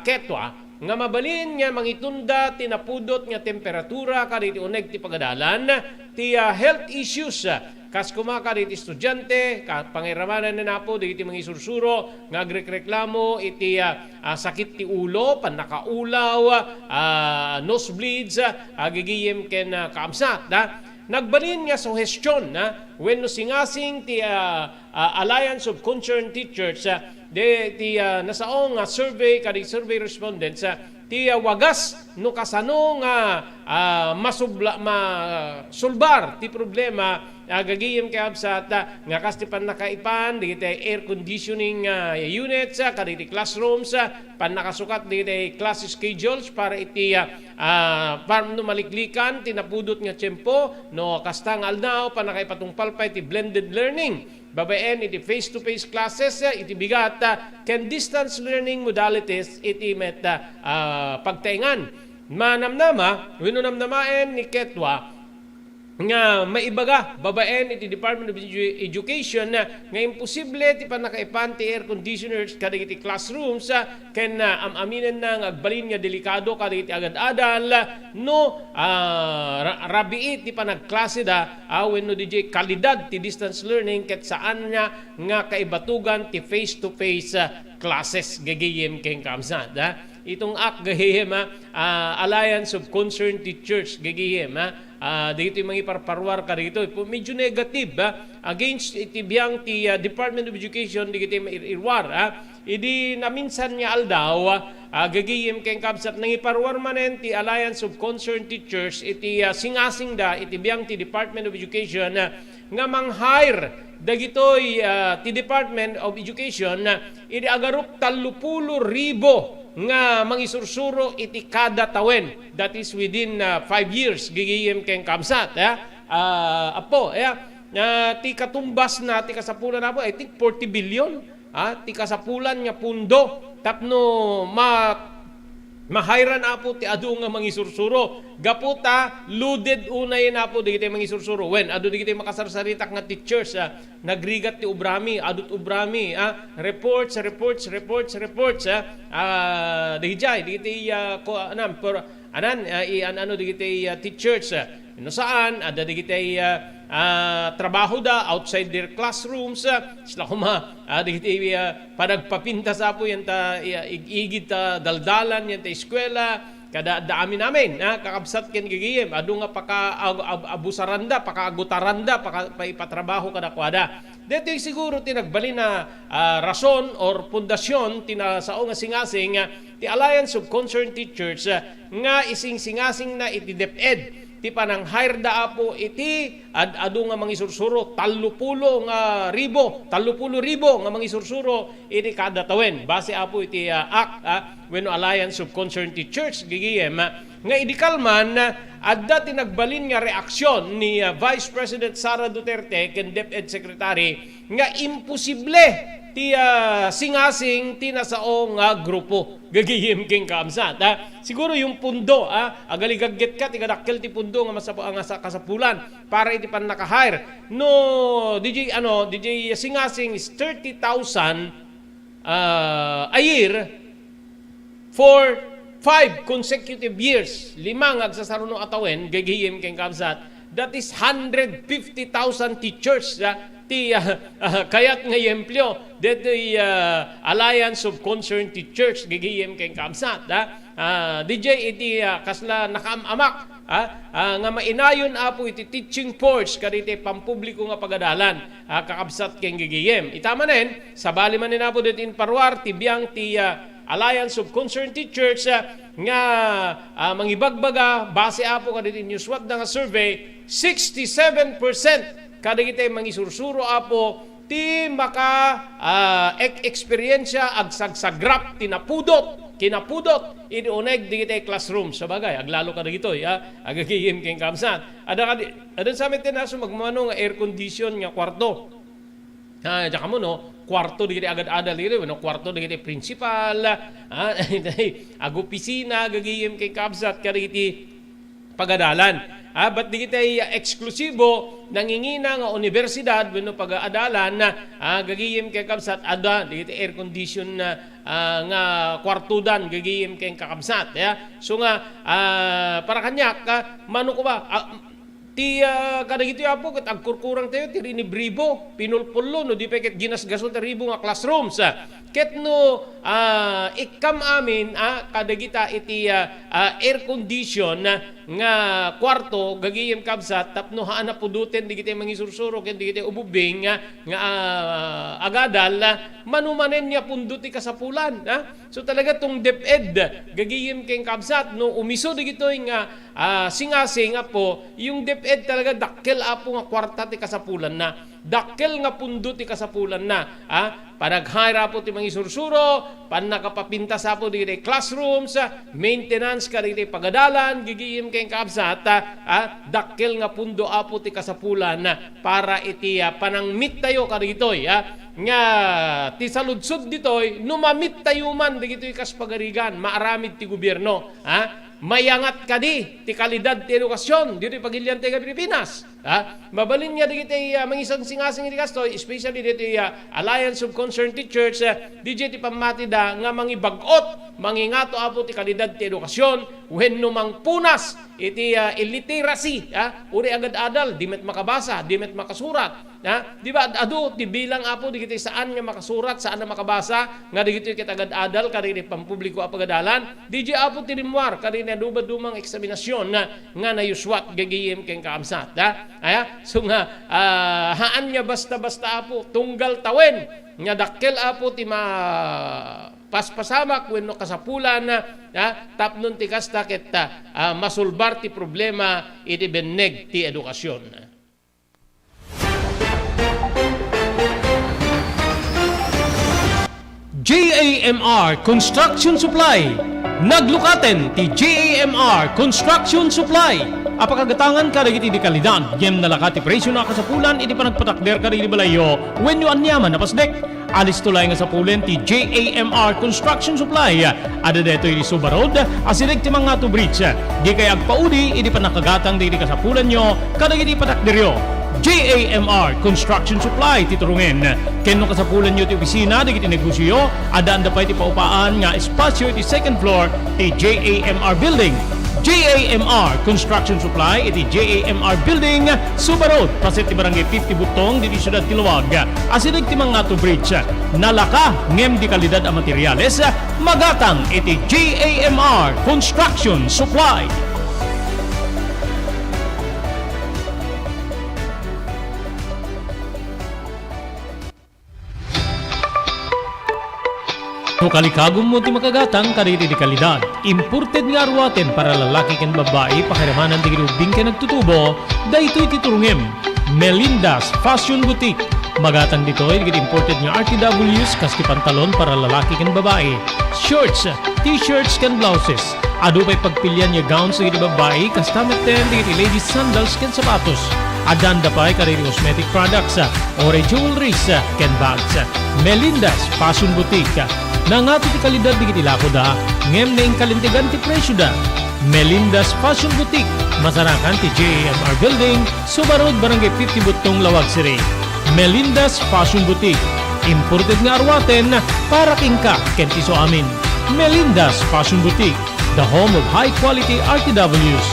Ketwa nga mabalin nga mangitunda tinapudot nga temperatura kaditi uneg ti pagadalan ti health issues kas kumaka diti estudyante pangiramanan na napo diti mangisursuro nga agreklamo iti sakit ti ulo panakaulaw nosebleeds agigiyem ken kaamsat nagbalin nga suhestyon wenno singasing ti Alliance of Concerned Teachers ti nasaong survey kadi survey respondents ti wagas no kasano nga masulbar ti problema gagiyem kay absat nga kas ti nakaipan digiti air conditioning units kaditi classrooms nakasukat digiti class schedules para iti para no maliklikan tinapudot nga tiyempo no kastang aldaw nakaipatungpalpay ti blended learning babaen iti face-to-face classes iti bigat ken distance learning modalities iti met pagtaingan manamnama wenno namnamaen ni Ketwa nga maibaga babaen iti Department of Education nga imposible ti panakaipan ti air conditioners kadagiti classrooms ken aminen na nga agbalin nga delikado kadagiti agad-adal no rabiit ti panagklase da wenno DJ kalidad ti distance learning ket saan nya nga kaibatugan ti face-to-face classes gagayem ken kamsat itong ACT gagayem Alliance of Concerned Teachers gagayem dito yung mga iparparwar ka dito. Medyo negative against itibiyang ti Department of Education di kita irwar. Idi naminsan niya aldaw gagiyem keng kabsat nang iparwar manen ti Alliance of Concerned Teachers iti singasing da itibiyang ti Department of Education nga mang-hire dagitoy ti Department of Education idi agarup 30,000 nga mangisursuro iti kada tawen that is within 5 years gigiyem keng kamsat ti katumbas na ti kasapulan na po I think 40 billion ti kasapulan nga pundo tapno mahayran apo ti adu nga mangisursuro gaputa loaded unay na po digiti mangisursuro when adu digiti makasarsaritak nga teachers nagrigat ti ubrami adut ubrami reports digiti ko anam por anan ano digiti teachers no saan ada digitay trabaho da outside their classrooms sila kuma digitay panagpapinta sa po yan ta igid ta daldalan yan ta eskwela kada daamin namin kakabsat ken gigiyem adu nga abusaranda pakagutaranda paipatrabaho kada kwada dito siguro tinagbali na rason or pundasyon tinasao nga singasing ti Alliance of Concerned Teachers nga ising singasing na iti DepEd ti panang hire da apo iti adu nga mangisursuro 30,000 nga mangisursuro iti kada tawen base apo iti wenno Alliance of Concerned Teachers gigiyem nga idikalman adda tinagbalin nga reaksyon ni Vice President Sara Duterte ken DepEd Secretary nga imposible ti singasing tinasao nga grupo gagihim king kaamsat siguro yung pundo agaligagget ka ti kadakkel ti pundo nga kasapulan para iti pan naka-hire no DJ singasing is 30,000 a year for 5 consecutive years 5 agsasaruno atawen gagihim king kaamsat that is 150,000 teachers ti kayat nga yemplyo dito Alliance of Concerned Teachers gigiyem kay kamsat DJ iti kasla nakamamak nga mainayon apo iti teaching force kaditi pampubliko nga pagadalan kakabsat kay gigiyem itamanen sabali man ninapo dito in parwar ti biang ti Alliance of Concerned Teachers nga mangibagbaga base apo kaditi newswat nga survey 67% kada kita mangisursuro apo ti maka eksperyensya agsagsagrap kinapudot ini uneg di kita classroom sa bagay aglalo kada gitoy agagihim king kamsat ada sa amin tinaso magmano nga air condition nga kwarto jaka mo no kwarto di kita agad-adal dito no kwarto di kita principal ago pisina agagihim king kamsat kada iti pagadalan ba't di kita eksklusibo nangingina nga universidad wenno pag-aadalan gagiyem kay kabsat ada di kita air condition nga kwartudan gagiyem kay kakabsat so nga para kanyak mano ko ba ti kada gito apo ket agkurkurang tayo ti rinibribo pinulpullo no di pa ket ginasgaso ti ribo nga classrooms ket no ikam amin kada kita iti air condition nga kwarto gagiyem kabsat tapno haan na puduten di kita mangisursuro ken di kita ububing nga agadal manumanen niya punduti kasapulan so talaga tong DepEd gagiyem ken kabsat no umiso di gitoy nga singasing po yung DepEd talaga dakkel apo nga kwarta ti kasapulan na dakkel nga pundo ti kasapulan na panaghira po ti mangisursuro pan nakapapinta sa po di classrooms maintenance ka di pagadalan gigiyem kay kabsat dakkel nga pundo apo ti kasapulan para iti panangmit tayo ka ditoy nga ti saludsod ditoy numamit tayo man digitoy kas pagarigan maaramid ti gobyerno mayangat kadi ti kalidad ti edukasyon dito pagilyan ti Pilipinas mabalin niya dito mangisang singasing iti kastoy especially dito Alliance of Concerned Teachers DJ ti pamatida nga mangibagot mangingato apo ti kalidad ti edukasyon wenno mangpunas iti illiteracy uri agad-adal di met makabasa di met makasurat di ba adu ti bilang apo di kita saan nga makasurat saan na makabasa nga di kita agad-adal kadi pampubliko a pagadalan DJ apo ti rimwar kadi na dumang eksaminasyon nga nayuswat gagiyem ken kaamsat so nga haan niya basta-basta apo tunggal tawen nga dakkel apo ti paspasamak wenno kasapulan tapnon ti kasta ket masulbar ti problema iti benneg ti edukasyon. JAMR Construction Supply. Naglukaten ti JAMR Construction Supply. Apakagatangan ka dagiti di kalidad, yem nalakati presyo na kasapulan, iti panagpatakder ka di balayo, when you anyaman na pasdek. Alis tulay nga sa pulen ti JAMR Construction Supply. Ada deto iti Subarod, asirig ti mga to bridge. Di kay agpaudi, iti panakagatang di kasapulan nyo, kadagiti patakderyo. JAMR Construction Supply titurungin. Kenno kasapulan nyo ti opisina, digiti negosyo, ada anda pa iti paupaan nga espasyo iti second floor ti JAMR Building. JAMR Construction Supply iti JAMR Building Suba Road paset ti Barangay 50 Butong di Siyudad Tiluwag asidig ti Mangato Bridge nalaka ngem di kalidad a materyales magatang iti JAMR Construction Supply. No kalikagom mo ti makagatang kariti di kalidad. Imported nga arwaten para lalaki ken babae pakiramanan di girubing ken nagtutubo daytoy titurungem. Melinda's Fashion Boutique. Magatang dito ay imported nga RTWs kaski pantalon para lalaki ken babae. Shorts, t-shirts ken blouses. Adu pay pagpilian nga gowns di babae kastameten di ladies sandals ken sapatos. Adanda pay kariti cosmetic products or jewelries ken bags. Melinda's Fashion Boutique. Nangato ti kalidad di kitilako da, ngem na inkalintigan ti presyo da. Melinda's Fashion Boutique, masarakan ti JAMR Building, Suba Road, Barangay 50 Butong, Lawag City. Melinda's Fashion Boutique, imported nga arwaten para kingka kenti so amin. Melinda's Fashion Boutique, the home of high-quality RTWs.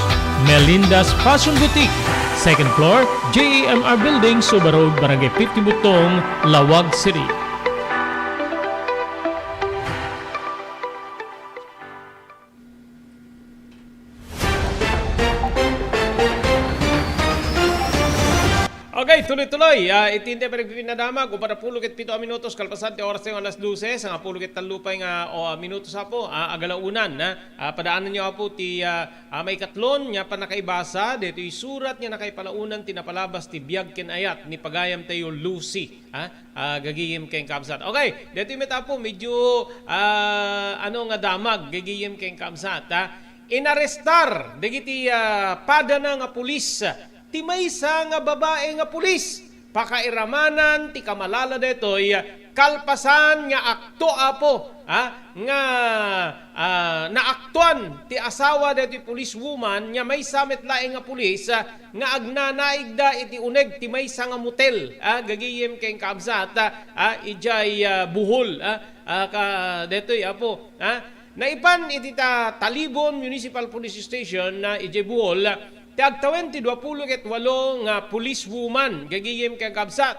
Melinda's Fashion Boutique, second floor, JAMR Building, Suba Road, Barangay 50 Butong, Lawag City. Okay, tuloy-tuloy. Itinte pa nagpipinadamag. Upara pulukit 7 minutos. Kalpasan ti oras yung alas 12. Sa pulukit talupay nga minutos po. Agalaunan. Padaanan nyo po ti may katlon niya pa nakaibasa. Dito yung surat niya nakaipalaunan. Tinapalabas ti biyag ken ayat. Ni pagayam tayo Lucy. Gagiyim keng kamsat. Okay, dito yung meta po. Medyo nga damag. Gagiyim keng kamsat. Inarestar. Dagiti padana nga pulis. Ti maysa nga babae nga pulis pakairamanan ti kamalala detoy kalpasan nga akto apo nga naaktuan ti asawa detoy police woman nga may samet laeng nga pulis nga agnanaigda iti uneg ti maysa nga motel gagiyem kay kabsat ijay buhol detoy apo naipan iti Talibon Municipal Police Station na ijay buhol Tiagtawen ti 28 nga police woman gagiyem kay kabsat.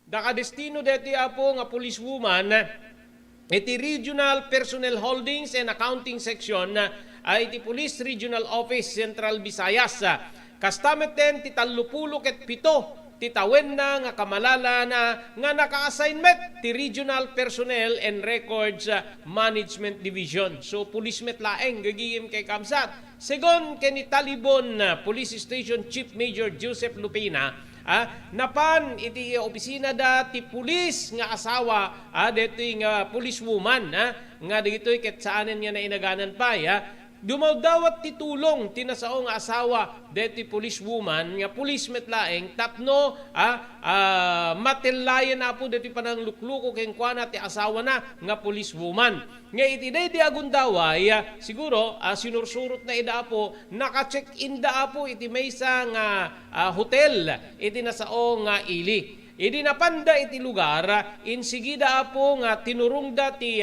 Nakadestino deti apo nga police woman iti Regional Personnel Holdings and Accounting Section ay iti Police Regional Office Central Visayas. Kastameten ti 37 titawen na nga kamalala na nga naka-assignment ti Regional Personnel and Records Management Division. So police met laeng gagiyem kay kamsat. Segon kay ni Talibon Police Station Chief Major Joseph Lupina, napan iti opisina da ti pulis nga asawa dito nga police woman nga dito ket saanen nga nainaganan pa dumawdawat ti tulong tinasaong asawa deti police woman nga police metlaeng tapno matilayan na po deti panang lukluko ken kuana ti asawa na nga police woman nga iti day di agundaway siguro sinursurot na ida po naka-check in da po iti maysa nga hotel iti nasaong nga ili idi napanda iti lugar insigida po nga tinurungda ti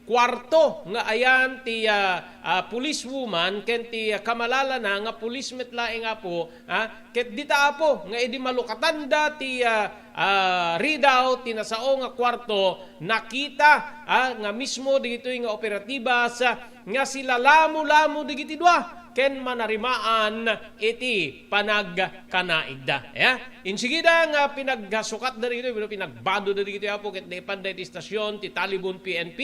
kwarto nga ayan ti police woman ken ti kamalala na nga police metlaeng apo ket dita apo nga idi malukatanda ti readout ti nasao nga kwarto nakita nga mismo digitoy nga operatiba nga sila lamo-lamo digiti dua ken manarimaan iti panagkanaigda. Insigida nga pinaggasukat na dito, pinagbado na dito apo ket naipanda iti istasyon ti Talibon PNP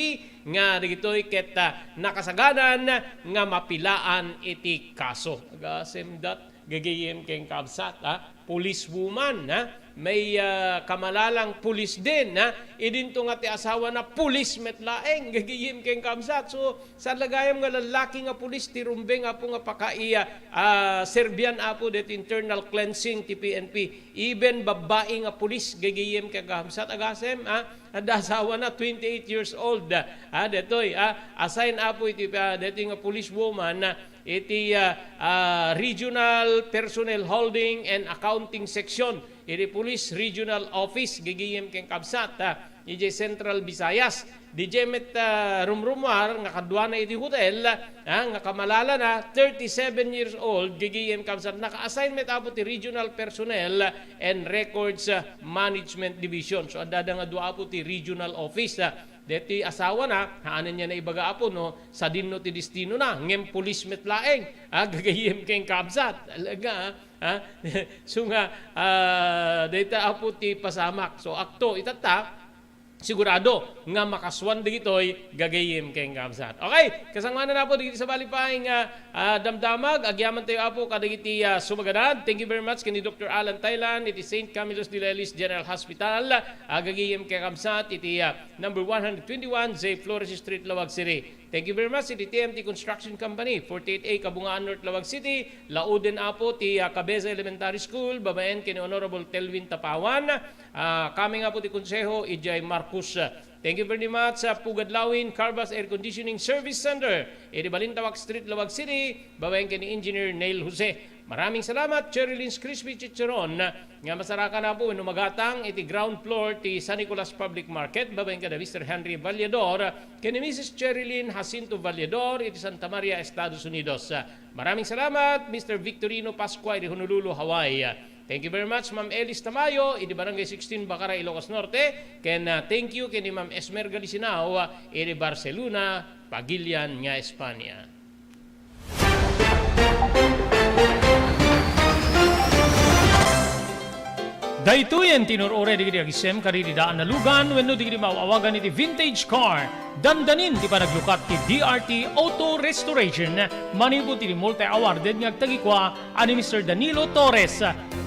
nga dito ket nakasagadan nga mapilaan iti kaso. Agasemdat gagayem keng kabsat police woman may kamalalang pulis din idinto nga ti asawa na pulis metlaeng gagiyim keng kamsat so sa lagayam nga lalaki nga pulis ti rumbeng apo nga pakaiya Serbian apo det internal cleansing ti PNP even babae nga pulis gagiyim keng kamsat agasem ada asawa na 28 years old detoy assign apo iti deti nga police woman iti Regional Personnel Holding and Accounting Section iti Police Regional Office gigiyem keng kabsat iti Central Visayas. DJ met rumrumar nga kadwa na iti hotel nga kamalala na 37 years old gigiyem kamsat naka-assign met apo ti Regional Personnel and Records Management Division. So adada nga dua apo ti Regional Office. Deti asawa na, haanan niya na ibaga apo, no, sa dinno ti destino na, ngem pulis met laeng, gagayim keng kabsat, alaga, so nga, deta apo ti pasamak. So akto, itata, sigurado nga makaswan digitoy gagayim keng kabsat. Okay, kasangmanan na po digiti sa balipahing damdamag, agyaman tayo apo kadagiti sumagadan. Thank you very much kini Dr. Alan Thailand, iti St. Camillus de Lelis General Hospital, gagayim keng kabsat, iti number 121 J. Flores Street, Lawag City. Thank you very much iti TMT Construction Company, 48A Kabungaan North, Lawag City. Lauden apo ti Cabeza Elementary School, babaen kini Honorable Telvin Tapawan. Kami nga po ti Konseho, Ijay Marcos. Thank you very much sa Pugadlawin Carbas Air Conditioning Service Center, iti Balintawak Street, Lawag City, babaen kini Engineer Neil Jose. Maraming salamat, Cherry Lynn's Crispy Chicharon, nga masaraka na po inumagatang iti ground floor ti San Nicolas Public Market, babaeng kada Mr. Henry Vallador, kini Mrs. Cherry Lynn Jacinto Vallador, iti Santa Maria, Estados Unidos. Maraming salamat, Mr. Victorino Pascua, iti Honolulu, Hawaii. Thank you very much, Ma'am Elis Tamayo, iti Barangay 16, Bacara, Ilocos Norte. Thank you kini Ma'am Esmer Galisinao, iti Barcelona, Pagilian, nga Espanya. Daytoyen tinurore digiti agisem karidi daan na lugan wenno digiti maawagan iti vintage car. Dandanin ti panaglukat ti DRT Auto Restoration. Manipod ti multi-awarded nga agtagikwa ani Mr. Danilo Torres.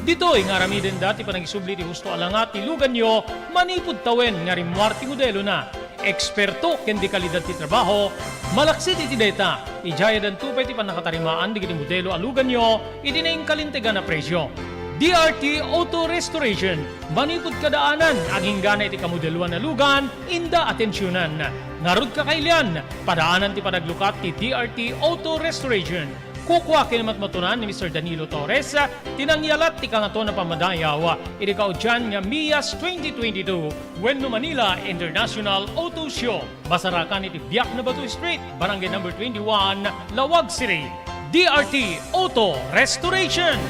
Ditoy nga ramiden dati panagisubli ti husto alangat ti lugan nyo, manipod tawen nga rimwar ti modelo na. Eksperto ken di kalidad ti trabaho, malaksit iti data. Ijaya dan tupay ti panakatarimaan digiti modelo alugan nyo, iti na kalintegan na presyo. DRT Auto Restoration, manipod kadaanan, aging gana iti kamodeluan na lugan, inda atensyonan. Narod kakailan, padaanan ti panaglukat ti DRT Auto Restoration. Kukwa kinamatmatunan ni Mr. Danilo Torres, tinangyalat ti kangato na pamadayaw, iti kaudyan nga MIAS 2022, Wenno Manila International Auto Show. Basarakan iti Biak na Batu Street, Barangay number 21, Lawag City. DRT Auto Restoration.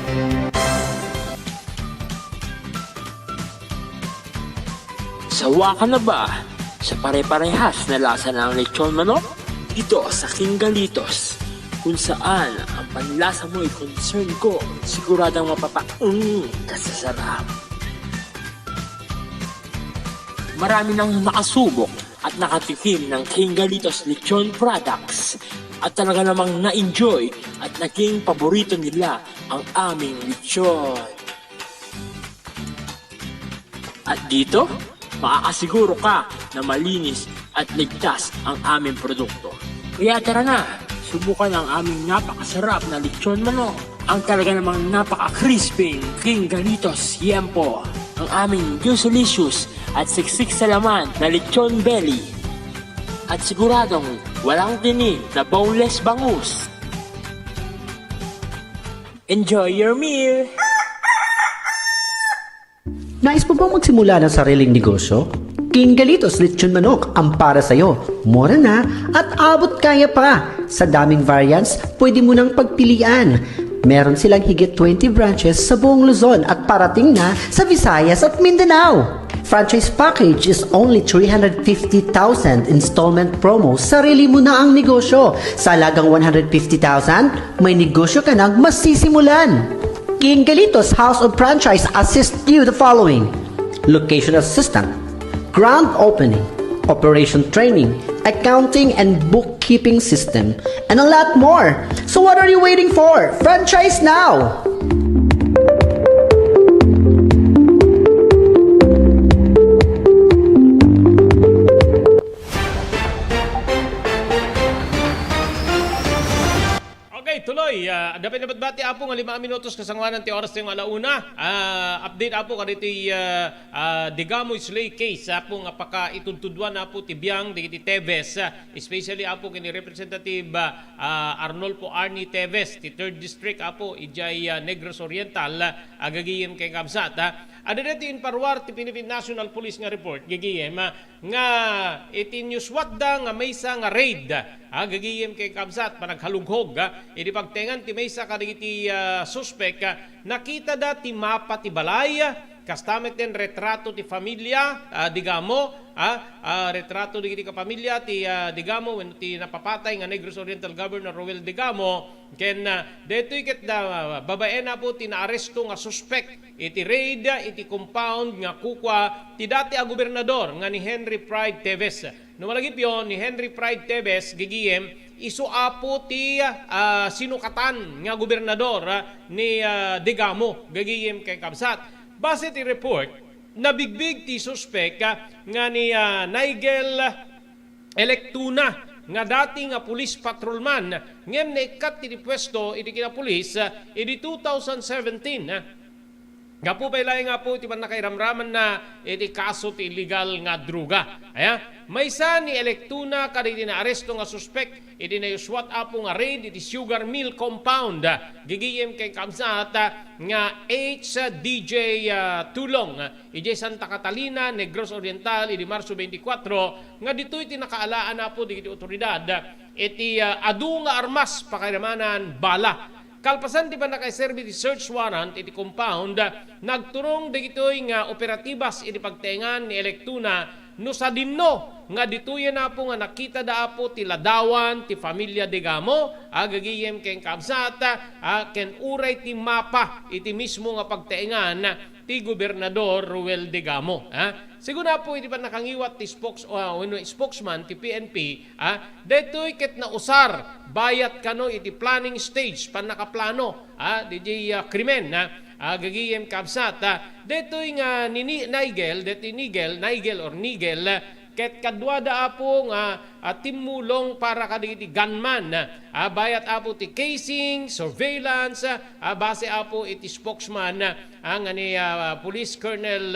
Sawa ka na ba sa pare-parehas na lasa ng lechon manok? Dito sa King Galitos, kung saan ang panlasa mo ay concern ko, siguradang kasasarap. Marami nang nakasubok at nakatikim ng King Galitos lechon products at talaga namang na-enjoy at naging paborito nila ang aming lechon. At dito, makakasiguro ka na malinis at ligtas ang aming produkto. Kaya tara na, subukan ang aming napakasarap na lechon manok. Ang talaga namang napaka-crispy King Galitos Yempo. Ang aming juicelicious at siksik sa laman na lechon belly. At siguradong walang tinig na boneless bangus. Enjoy your meal! Nais mo bang magsimula ng sariling negosyo? King Galitos Lechon Manok ang para sa'yo. Mura na at abot kaya pa. Sa daming variants, pwede mo nang pagpilian. Meron silang higit 20 branches sa buong Luzon at parating na sa Visayas at Mindanao. Franchise package is only 350,000 installment promo. Sarili mo na ang negosyo. Sa halagang 150,000, may negosyo ka nang masisimulan. King Galitos House of Franchise assists you the following: location assistant, grand opening, operation training, accounting and bookkeeping system, and a lot more. So what are you waiting for? Franchise now! Tuloy, dapat na bati apo nga 5 minutos kasangwanan ti oras tayong alauna. Update apo kaditi Digamo Slay case apo nga paka ituntudwan apo ti Biang digiti Teves, especially apo kini Representative Arnolfo Arnie Teves ti 3rd District apo ijay Negros Oriental agagiyem kay Kamsat. Ada dito in parwar ti Philippine National Police nga report gigiyem nga iti newswat da nga maysa nga raid gagiyem kay kabsat panaghalughog iti pagtengan ti maysa kadagiti suspect nakita da ti mapa ti balay kastamet den retrato ti familia digamo retrato di ka pamilya ti digamo when ti napapatay nga Negros Oriental Governor Roel Digamo ken detoy ket da babae na po ti naaresto nga suspect iti raid iti compound nga kukwa ti dati a gobernador nga ni Henry Pride Teves. No malagip yon ni Henry Pride Teves gigiem isu apo ti sinukatan nga gobernador ni Digamo gagiyem kay kabsat. Base ti report, nabigbig ti suspect nga ni Nigel Electuna nga dati nga police patrolman ngem naikat ti pwesto iti kinapulis iti 2017 nga po pailay nga po iti man nakairamraman na iti kaso ti illegal nga druga. Maysa ni Electuna kaditi na aresto nga suspect iti na yuswat apo nga raid iti sugar mill compound gigiyem kay kamsat nga HDJ Tulong iti Santa Catalina, Negros Oriental iti Marso 24 nga dito iti nakaalaan na po iti otoridad iti adu nga armas pakairamanan bala. Kalpasan ti ba nakaiserbi ti search warrant iti compound, nagturong digitoy nga operatibas iti pagtengan ni Electuna no sa dinno nga dituyan na po nga nakita da po ti ladawan ti familia Digamo agagiyem ken kabsat ken uray ti mapa iti mismo nga pagtengan ti Gobernador Roel Digamo. Siguro po iti pa nakangiwat ti spokesman ti PNP detoy ket na usar bayat kano iti planning stage pan nakaplano di krimen gagiyem kabsat detoy nga ni Nigel ket kadwada apo nga timulong para kaditi gunman bayat apo ti casing surveillance base apo iti spokesman nga ni Police Colonel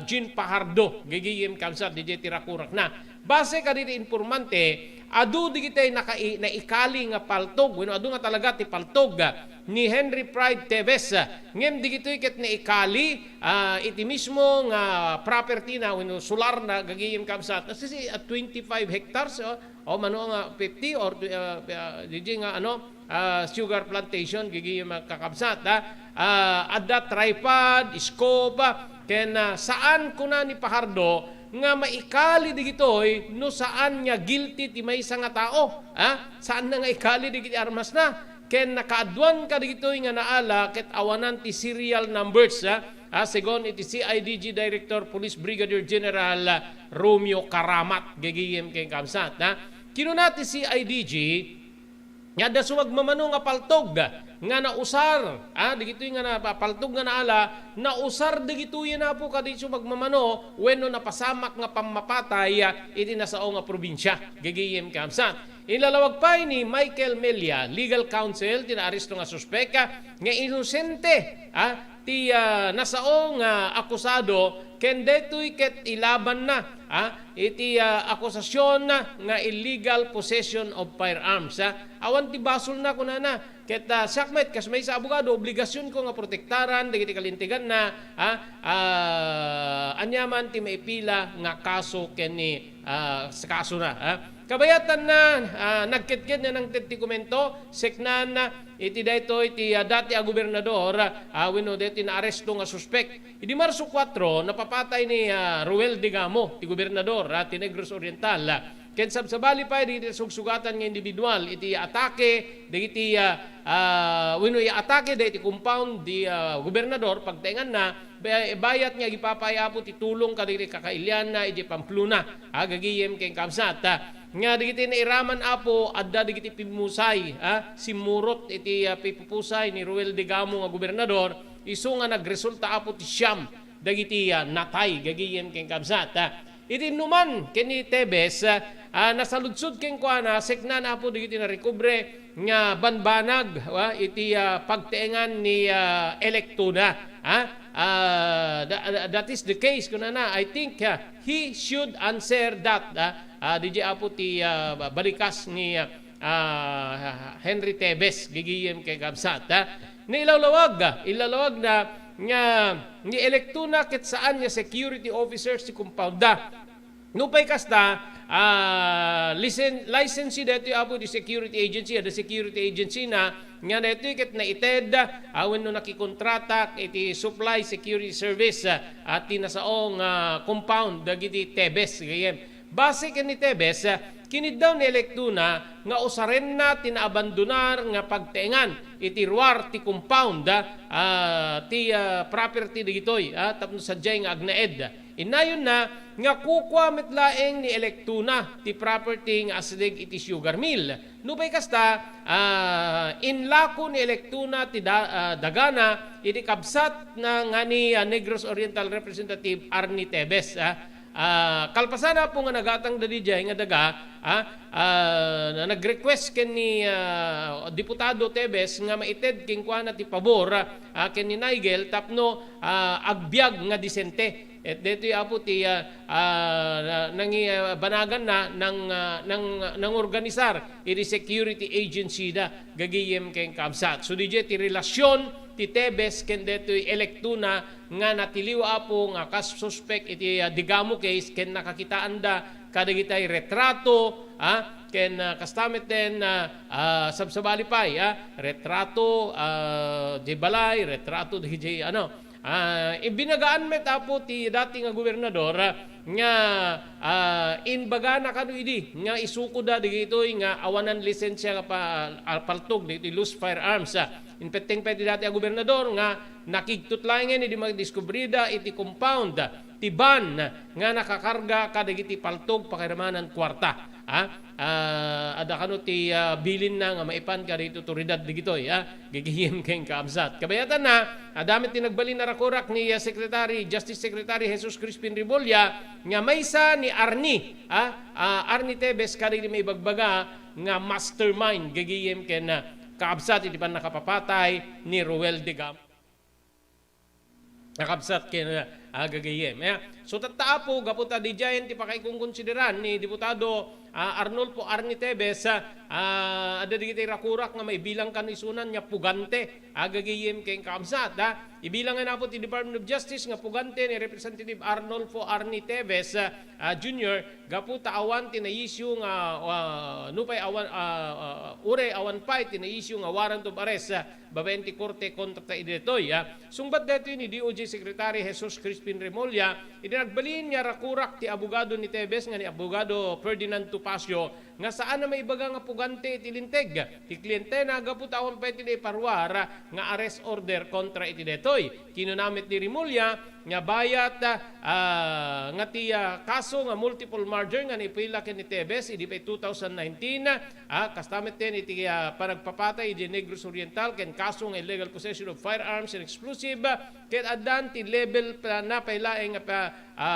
Jean Pajardo gigiyem kamsat di tirakurak na base kaditi informante adu digitay naikali nga paltog adu nga talaga ti paltog ni Henry Pride Teves ngem digitoy ket naikali iti mismo nga property na solar na gagiyem kamsat kasi 25 hectares o mano nga 50 or DJ nga sugar plantation gigiyem kakabsat adda tripod scope ken saan kuna ni Pajardo nga maikali digitoy no saan nga guilty ti maysa nga tao saan na nga ikali digiti armas na ken nakaadwan ka digitoy nga naala ket awanan ti serial numbers segon iti CIDG Director Police Brigadier General Romeo Karamat gagiyem kay kamsat kinuna ti CIDG nga da sumagmamano nga paltog nga nausar digitoy nga napaltog nga naala nausar digitoy na po kadito magmamano wenno napasamak nga pamapatay iti nasao nga probinsya gagiyem kamsat. Ilalawag pa ni Michael Melia, legal counsel, tinaaresto nga suspek nga inosente ti nasaong akusado ken detoy ket ilaban na iti akusasyon nga illegal possession of firearms awan ti basol na kunana ket sakmet kas may sa abogado obligasyon ko nga protektaran dagiti kalintigan na anyaman ti maipila nga kaso ken ni sa kaso na kabayatan na nagkit-kit na ng dokumento seknan iti dayto iti dati a gobernador wenno deti na aresto nga suspect idi Marso 4 napapatay ni Roel Digamo ti gobernador ti Negros Oriental ken sabsabali pa iti sugsugatan nga individual iti atake dagiti wenno atake dagiti compound di gobernador pagtengan na bayat nga gipapayapo ti tulong kadagiti kakailyan na iti Pamplona gagiyem ken kamsat nga digiti nairaman apo adda digiti pimusay simurot iti pipupusay ni Roel Digamo nga gobernador isu nga nagresulta apo ti siyam dagiti natay gagiyem ken kamsat iti numan ken ni Teves nasaludsod ken kuana seknan apo digiti na recovery nga banbanag iti pagteengan ni Electuna that is the case kunana I think he should answer that DJ apo ti balikas ni Henry Teves gigiyem kay kamsat ilalawag na nga ni elekto na ket saan nga security officers ti compound da. Nupay kasta, license dito apo di security agency, the security agency na nga dito ket na ited, awen no nakikontrata iti supply security service at tinasaong compound dagiti Tebes. Base ken ni Tebes, kinid daw ni elekto na nga usaren na tinaabandonar nga pagteengan iti ruar ti compound ti property digitoy tapno sadyay nga agnaed. Inayon na nga kukwa metlaeng ni elekto na ti property nga aslig iti sugar mill. Nupay kasta inlako ni elekto na ti dagana iti kabsat na nga ni Negros Oriental Representative Arnie Tebes. Kalpasana po nga nagatang dadijay nga daga na nag-request ken ni Diputado Tebes nga maited king kuana ti pabor ken ni Nigel tapno agbyag nga disente. Et dito apo ti nangi banagan na ng organisar iti security agency da gagiyem ken kamsat. So DJ ti relasyon ti Tebes ken detoy elekto na nga natiliw apo nga suspect iti Digamo case ken nakakitaan da kadagitay retrato ken kastamet den sabsabali pay retrato di balay retrato di ano ibinagaan met apo ti dating nga gobernador nga inbaga na kanu idi nga isuko da digitoy nga awanan lisensya nga paltog dito loose firearms inpeteng pwede dati ang gobernador nga nakigtutlaingen idi magdiskubrida iti compound ti ban nga nakakarga kadagiti paltog pakiramanan kwarta ada kano ti bilin na nga maipan ka dito otoridad digitoy gigihim keng kaabsat kabayatan na damit tinagbalin na rakurak ni Justice Secretary Jesus Crispin Rebolya nga maysa ni Arnie Arnie Tebes kadagiti may bagbaga nga mastermind gigihim ken kaabsat iti pan nakapapatay ni Ruel Digamo nakabsat ken agagayem. So tataapo gaputa di giant ti pakay kung konsideran ni Diputado Arnolfo Arnie Tebes ada digiti rakurak nga may bilang kanisunan nga pugante agagayem ken kamsat ibilang nga po ti Department of Justice nga pugante ni Representative Arnolfo Arnie Tebes Jr. gaputa awan ti na-issue nga nupay awan ure awan pay ti na-issue nga warrant of arrest babaen ti korte kontra ta idetoy sungbat dato ni DOJ Secretary Jesus Crispin Remulla idinagbalin niya rakurak ti abogado ni Tebes nga ni abogado Ferdinand Tupacio nga saan na may ibaga nga pugante iti linteg ti kliyente na gaputa awan pay ti parwar nga arrest order kontra iti detoy kinunamit ni Remulla nga bayat nga ti kaso nga multiple murder nga nipila ken ni Tebes idi pa 2019 kastamet ten iti panagpapatay di Negros Oriental ken kaso nga illegal possession of firearms and explosive ken addan ti level na pailaeng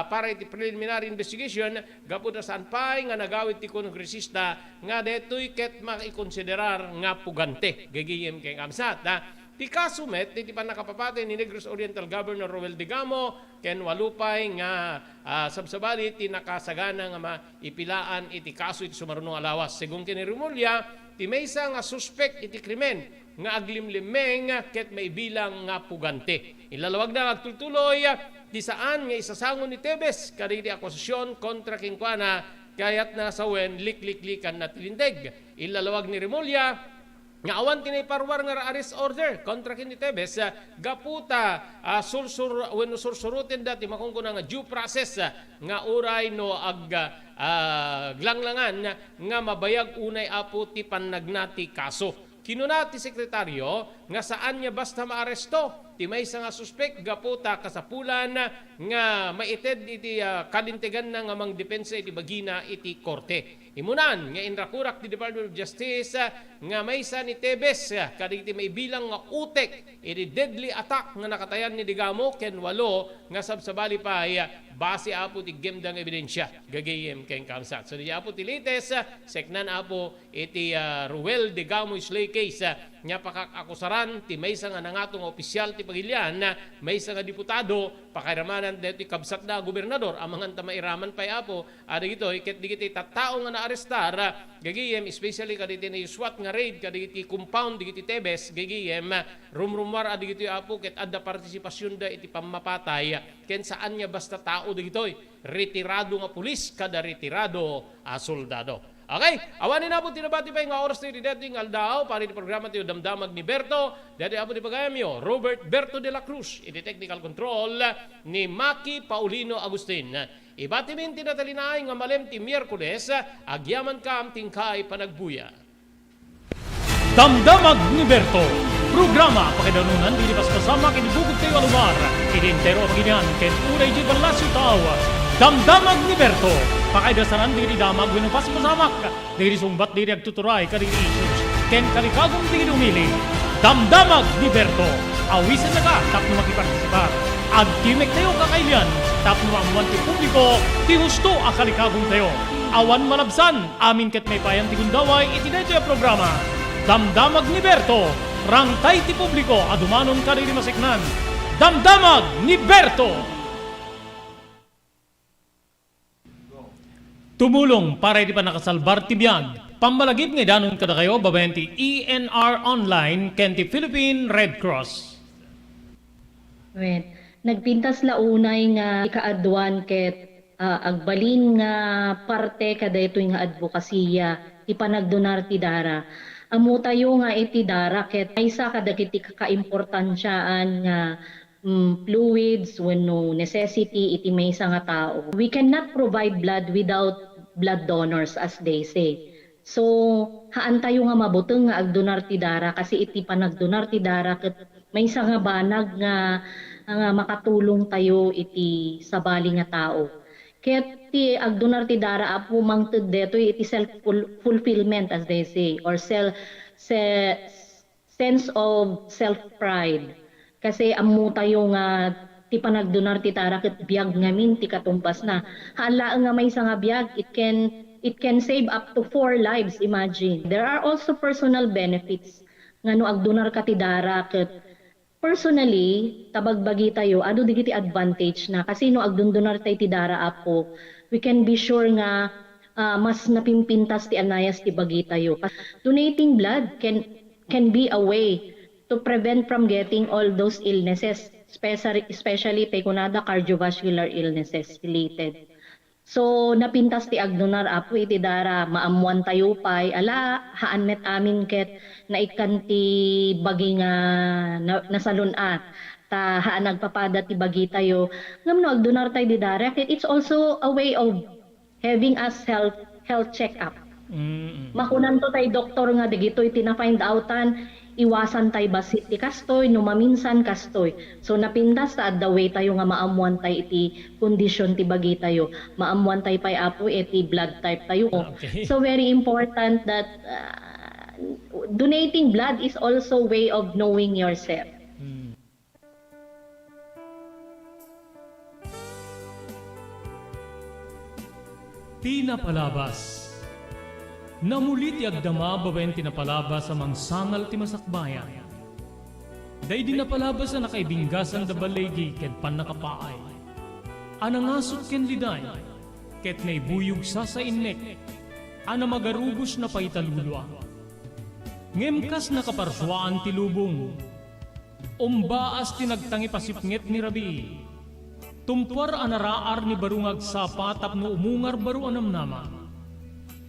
para iti preliminary investigation gaputa saan pay nga nagawid ti kongresista nga detoy ket maikonsiderar nga pugante gagiyem ken amsat ti kaso met iti panakapapatay ni Negros Oriental Governor Ruel Digamo ken walupay nga sabsabali ti nakasagana nga maipilaan iti kaso iti sumarunong alawas según ken Remulla ti maysa nga suspect iti krimen nga aglimlimeng ket may bilang nga pugante ilalawag na agtultuloy di saan nga isasangon ni Tebes kadagiti akusasyon kontra kinkwana kayat na sawen likliklikan na tilindeg ilalawag ni Remulla nga awan tinayparwar nga arrest order kontra kin ni Tebes gaputa sursurutin dati makungkuna nga due process nga uray no glanglangan nga mabayag unay apo ti pannagnati kaso kinunati sekretaryo nga saan niya basta maaresto ti maysa nga suspect gaputa kasapulan nga maited iti kalintegan na nga mang depensa iti bagina iti korte imunan nga inrakurak ti Department of Justice nga maysa ni Tebes kadagiti may bilang nga utek iti deadly attack nga nakatayan ni Digamo ken walo nga sabsabali pay base apo ti gemdang ebidensya gagayem ken kamsat so di apo ti latest seknan apo iti Ruel Digamo slay case nya pakakakusaran ti maysa nga nangatong opisyal ti pagilian maysa nga diputado pakiramanan deti kabsat na gobernador amangan ta mairaman pay apo ada gito ket digiti tattao nga maarestar, gagiyem, especially kaditi na SWAT nga raid, kaditi compound, digiti Tebes, gagiyem, rumrumar, digiti apo, ket adda partisipasyon da iti pamapatay, ken saan nga basta tao digitoy, retirado nga pulis, kada retirado soldado. Okay, awanin na po tinabati pa yung oras tayo di dating aldaw para di programa tayo damdamag ni Berto. Dati apo di pagayamyo, Robert Berto de la Cruz, iti technical control ni Maki Paulino Agustin. Ibatimin tinatalinay nga malem ti Miyerkules, agyaman kam tingkay panagbuya. Damdamag ni Berto, programa pakidanunan dilipas kasama kinibugod tayo alumar, idintero paginyan ken unay di balasyo tao. Damdamag ni Berto, pakaidasaran diri damag winupas masamak, diri sumbat diri agtuturay kadiri issues, ken kalikagong diri umili. Damdamag ni Berto, awisan na ka tapno makipartisipar. Agtimek tayo kakailian, tapno maamuan ti publiko, ti husto a kalikagong tayo. Awan malabsan, amin ket may payan ti gundaway, itinay tayo programa. Damdamag ni Berto, rangtay ti publiko, adumanon kadiri masiknan. Damdamag ni Berto! Tumulong para di pa nakasalbar ti biyag. Pambalagip nga danon kada kayo babayan ti ENR Online ken ti Philippine Red Cross. Wait, nagpintas launay nga ikaadwan ket agbalin nga parte kada ito nga advokasya ipanagdonar ti dara. Amo tayo nga iti dara ket maysa kadagiti kakaimportansyaan nga fluids when no necessity iti maysa nga tao. We cannot provide blood without blood donors as they say. So haan tayo nga mabuteng nga agdonar ti dara kasi iti panagdonar ti dara ket maysa nga banag nga makatulong tayo iti sabali nga tao. Ket ti agdonar ti dara apo mangted detoy iti self fulfillment as they say or sense of self pride. Kasi amo tayo nga ti panagdonar ti tara ket biag ngamin ti katumbas na. Hala nga may nga biag it can save up to 4 lives, imagine. There are also personal benefits nga no agdonar ka ti dara ket personally tabagbagi tayo adu digiti advantage na kasi no agdonar tayo ti dara apo we can be sure nga mas napimpintas ti anayas ti bagi tayo. Donating blood can be a way to prevent from getting all those illnesses, especially kunada cardiovascular illnesses related. So napintas ti agdonar apo iti dara maamuan tayo pay ala haan met amin ket naikan ti bagi nga nasalunat ta haan nagpapada ti bagi tayo ngamno agdonar tayo di dara ket it's also a way of having us health check up. Makunan to tayo doktor nga digitoy tina-find outan iwasan tayo basit ti kastoy no maminsan kastoy. So napintas ta the way tayo nga maamuan tayo iti condition ti bagi tayo. Maamuan tayo pay apo iti blood type tayo. Okay. So very important that donating blood is also way of knowing yourself. Tinapalabas. Namulit ti agdama babayan tinapalabas sa mangsangal ti masakbayan. Day din napalabas na nakaibinggasan da balegi ket panakapaay. Anangasot ken liday ket naibuyog sa innek. Ana magarubos na paitalulwa. Ngemkas nakaparswaan ti lubong. Umbaas tinagtangi pasipnget ni Rabi. Tumpar anaraar ni barungag sapa tapno umungar baru anamnama.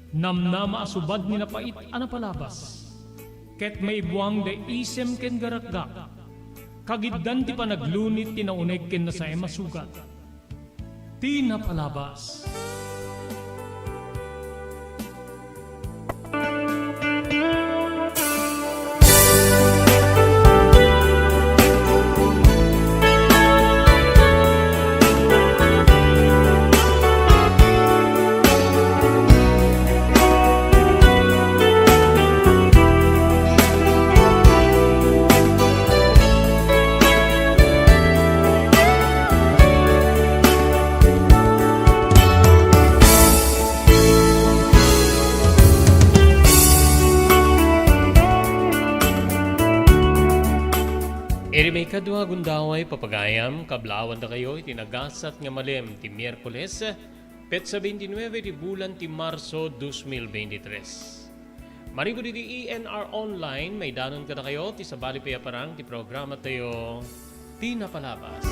Namnama asubad ni napait anapalabas. Ket may buwang da isem ken garakgak. Kagiddan ti panaglunit tinauneg ken nasa masugat. Tinapalabas. Eri may kadwa gundaway papagayam, kablawan da kayo itinagasat nga malem ti Miyerkules, petsa 29 di bulan ti Marso 2023. Manigo di ENR Online, may danon ka na kayo, ti sabali pa parang ti programa tayo, ti napalabas.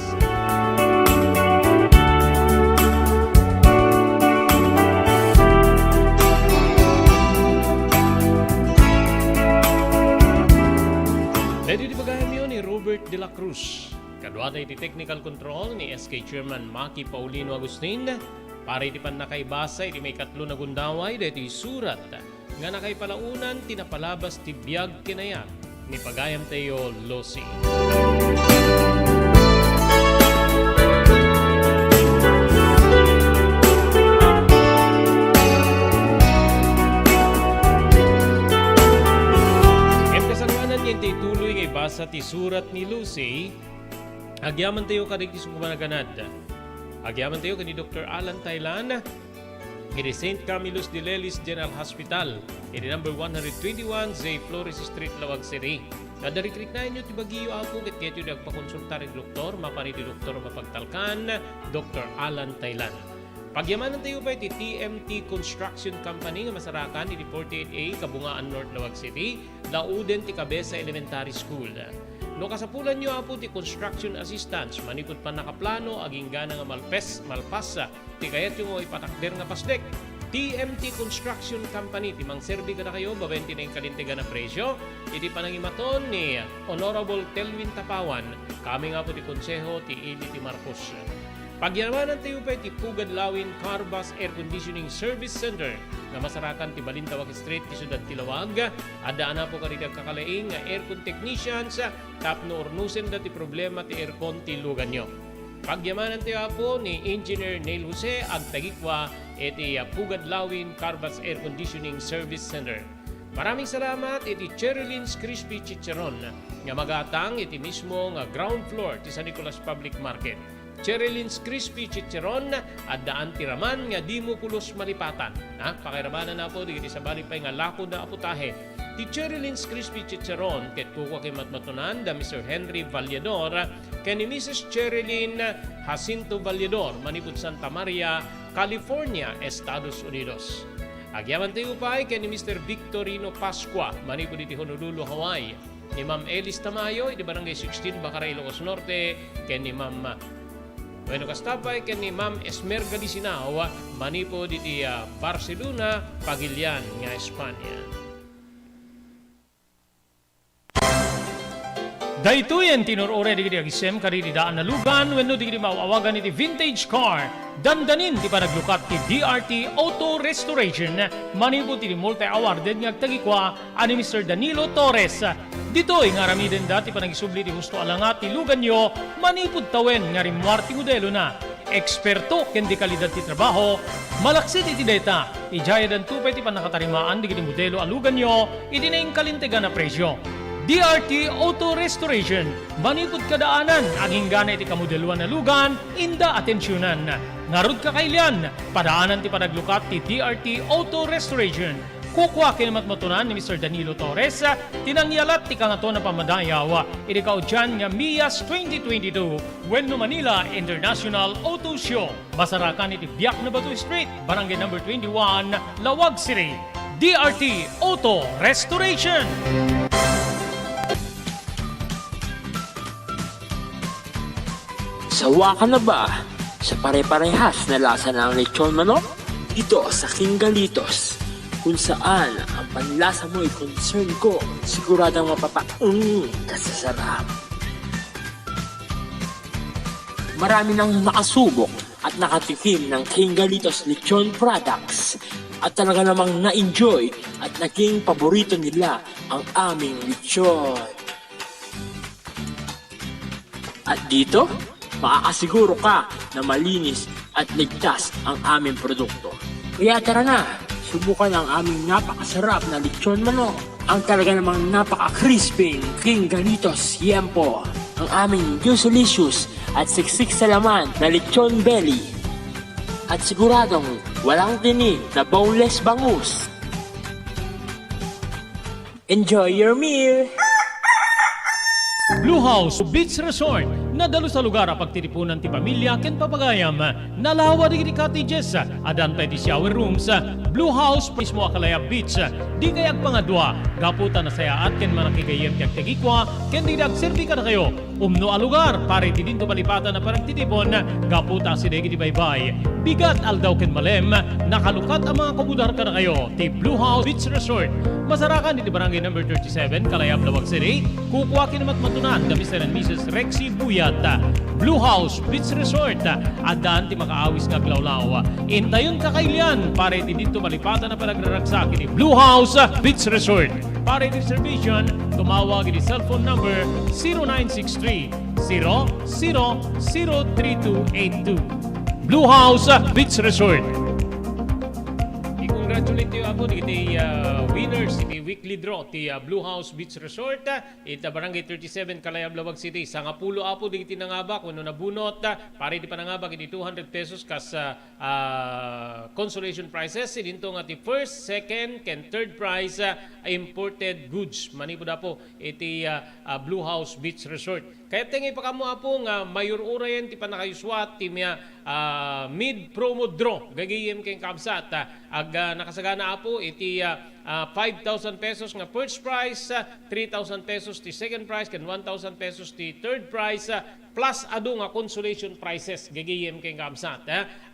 Pwede di bagayan yun ni Robert de la Cruz. Kadwata iti technical control ni SK Chairman Maki Paulino Agustin. Para iti pan nakaibasa iti may katlo na gundaway dito surat nga nakaipalaunan tinapalabas ti biyag kinayat ni pagayam tayo Losi. Tuloy ngay basa ti surat ni Lucy, agyaman tayo kadig ti sumanaganad. Agyaman tayo kani Dr. Alan Thailan, iti St. Camillus de Lelis General Hospital, iti number 121 Zay Flores Street, Lawag City. Nadarikrik na inyo ti Baguio ako ket kayo nagpakonsulta rin doktor, mapari ti doktor mapagtalkan, Dr. Alan Thailan. Pagyamanan tayo pa iti TMT Construction Company nga masarakan iti 48A Kabungaan North, Lawag City, lauden ti Cabeza Elementary School. No kasapulan nyo apo ti construction assistance, manipod pa nakaplano, aging gana nga malpasa, ti kayat yung ipatakder nga pasdek. TMT Construction Company, ti mang serbi ka na kayo, babenti na yung kalintigan na presyo, iti panangimaton ni Honorable Telwin Tapawan, kami nga po ti konseho ti Ili ti Marcos. Pagyamanan tayo pa iti Pugad Lawin Carbas Air Conditioning Service Center na masarakan ti Balintawak Street ti Sudad Tilawag. Adaan na po kanitag kakalaing nga aircon technicians tapno ornusen da ti problema ti aircon ti lugan nyo. Pagyamanan tayo po ni Engineer Neil Jose agtagikwa iti Pugad Lawin Carbas Air Conditioning Service Center. Maraming salamat iti Cherylins Crispy Chicharon nga magatang iti mismo nga ground floor ti San Nicolas Public Market. Cherylins Crispy Chicharon at daan tiraman nga di mo pulos malipatan. Pakiramanan na po di sa balipay nga lako na aputahe. Ti Cherylins Crispy Chicharon ket kuko kay matmatunan da Mr. Henry Vallador ken ni Mrs. Cherylin Jacinto Vallador manipud Santa Maria, California, Estados Unidos. Agyaman tayo pa ken ni Mr. Victorino Pascua manipud iti Honolulu, Hawaii. Ni Ma'am Elis Tamayo iti Barangay 16 Bacaray, Ilocos Norte ken ni Ma'am Bueno, kastapay ken ni Ma'am Esmerga di Sinao, manipo diti Barcelona, Pagilian nga Espanya. Daytoyen tinurore digiti agisem karidi daan na lugan wenno digiti mauawagan iti vintage car. Dandanin ti panaglukat ti DRT Auto Restoration manipo ti multi-awarded nga agtagikwa ani Mr. Danilo Torres. Ditoy nga ramiden dati panagisubli ti husto alangat ti lugan nyo manipud tawen nga rimwar ti modelo na. Eksperto ken di kalidad ti trabaho, malaksit iti data. Ijaya dan tupay ti panakatarimaan digiti modelo alugan nyo iti naing kalintegan na presyo. DRT Auto Restoration, manipod kadaanan, aging gana iti kamodeluan na lugan, inda atensyonan. Narod ka kailian, padaanan ti panaglukat ti DRT Auto Restoration. Kukwa kinamatmatunan ni Mr. Danilo Torres, tinangyalat ti kangato na pamadayaw, iti kaudyan nga Mias 2022, Wenno Manila International Auto Show. Basarakan iti Biak na Batu Street, Barangay number 21, Lawag City. DRT Auto Restoration. Sawa ka na ba sa pare-parehas na lasa ng lechon manok? Dito sa King Galitos, kung saan ang panlasa mo ay concern ko, siguradang kasasarap. Marami nang nakasubok at nakatikim ng King Galitos lechon products at talaga namang na-enjoy at naging paborito nila ang aming lechon. At dito, makakasiguro ka na malinis at ligtas ang aming produkto. Kaya tara na, subukan ang aming napakasarap na lechon manok. Ang talaga namang napaka-crispy King Galitos Yempo. Ang aming juicelicious at siksik sa laman na lechon belly. At siguradong walang tinig na boneless bangus. Enjoy your meal! Blue House Beach Resort Nadalo sa lugar ang pagtitipunan ti pamilya ken papagayam. Nalawa di cottages, adan pa di shower rooms, Blue House mismo Akalaya Beach. Di kayag pangadwa, gaputa na saya at ken manakigayem kag tegikwa, ken di nagserbi ka na kayo. Umno a lugar, pare ti dinto malipatan na parang titipon, gaputa si degi di baybay. Bigat aldaw ken malem, nakalukat ang mga komudar ka na kayo. Ti Blue House Beach Resort. Masarakan di barangay number 37, Kalayab, Lawag City. Kukuha kinamat matunan kami Mr. and Mrs. Rexy Buyat. Blue House Beach Resort. Adan ti makaawis nga glawlaw. Intayon kakailian, pare ti dito malipatan na panagraragsak ni Blue House Beach Resort. Pare reservation, tumawag ni cellphone number 0963 003282. Blue House Beach Resort. I-congratulate you ako di winners iti weekly draw ti Blue House Beach Resort ita barangay 37 Kalayab, Lawag City. Sangapulo apo di iti nangabak kuno nabunot pare di panangabak iti 200 pesos kas consolation prizes idinto nga ti first, second, ken third prize imported goods manipod apo iti Blue House Beach Resort. Kaya tingay pa kamo apo nga mayor urayan ti panakayuswat ti mid promo draw gagayem keng kabsat ag nakasagana apo iti 5,000 pesos nga first prize, 3,000 pesos ti second prize, ken 1,000 pesos ti third prize, plus ado nga consolation prizes gagayem keng kabsat.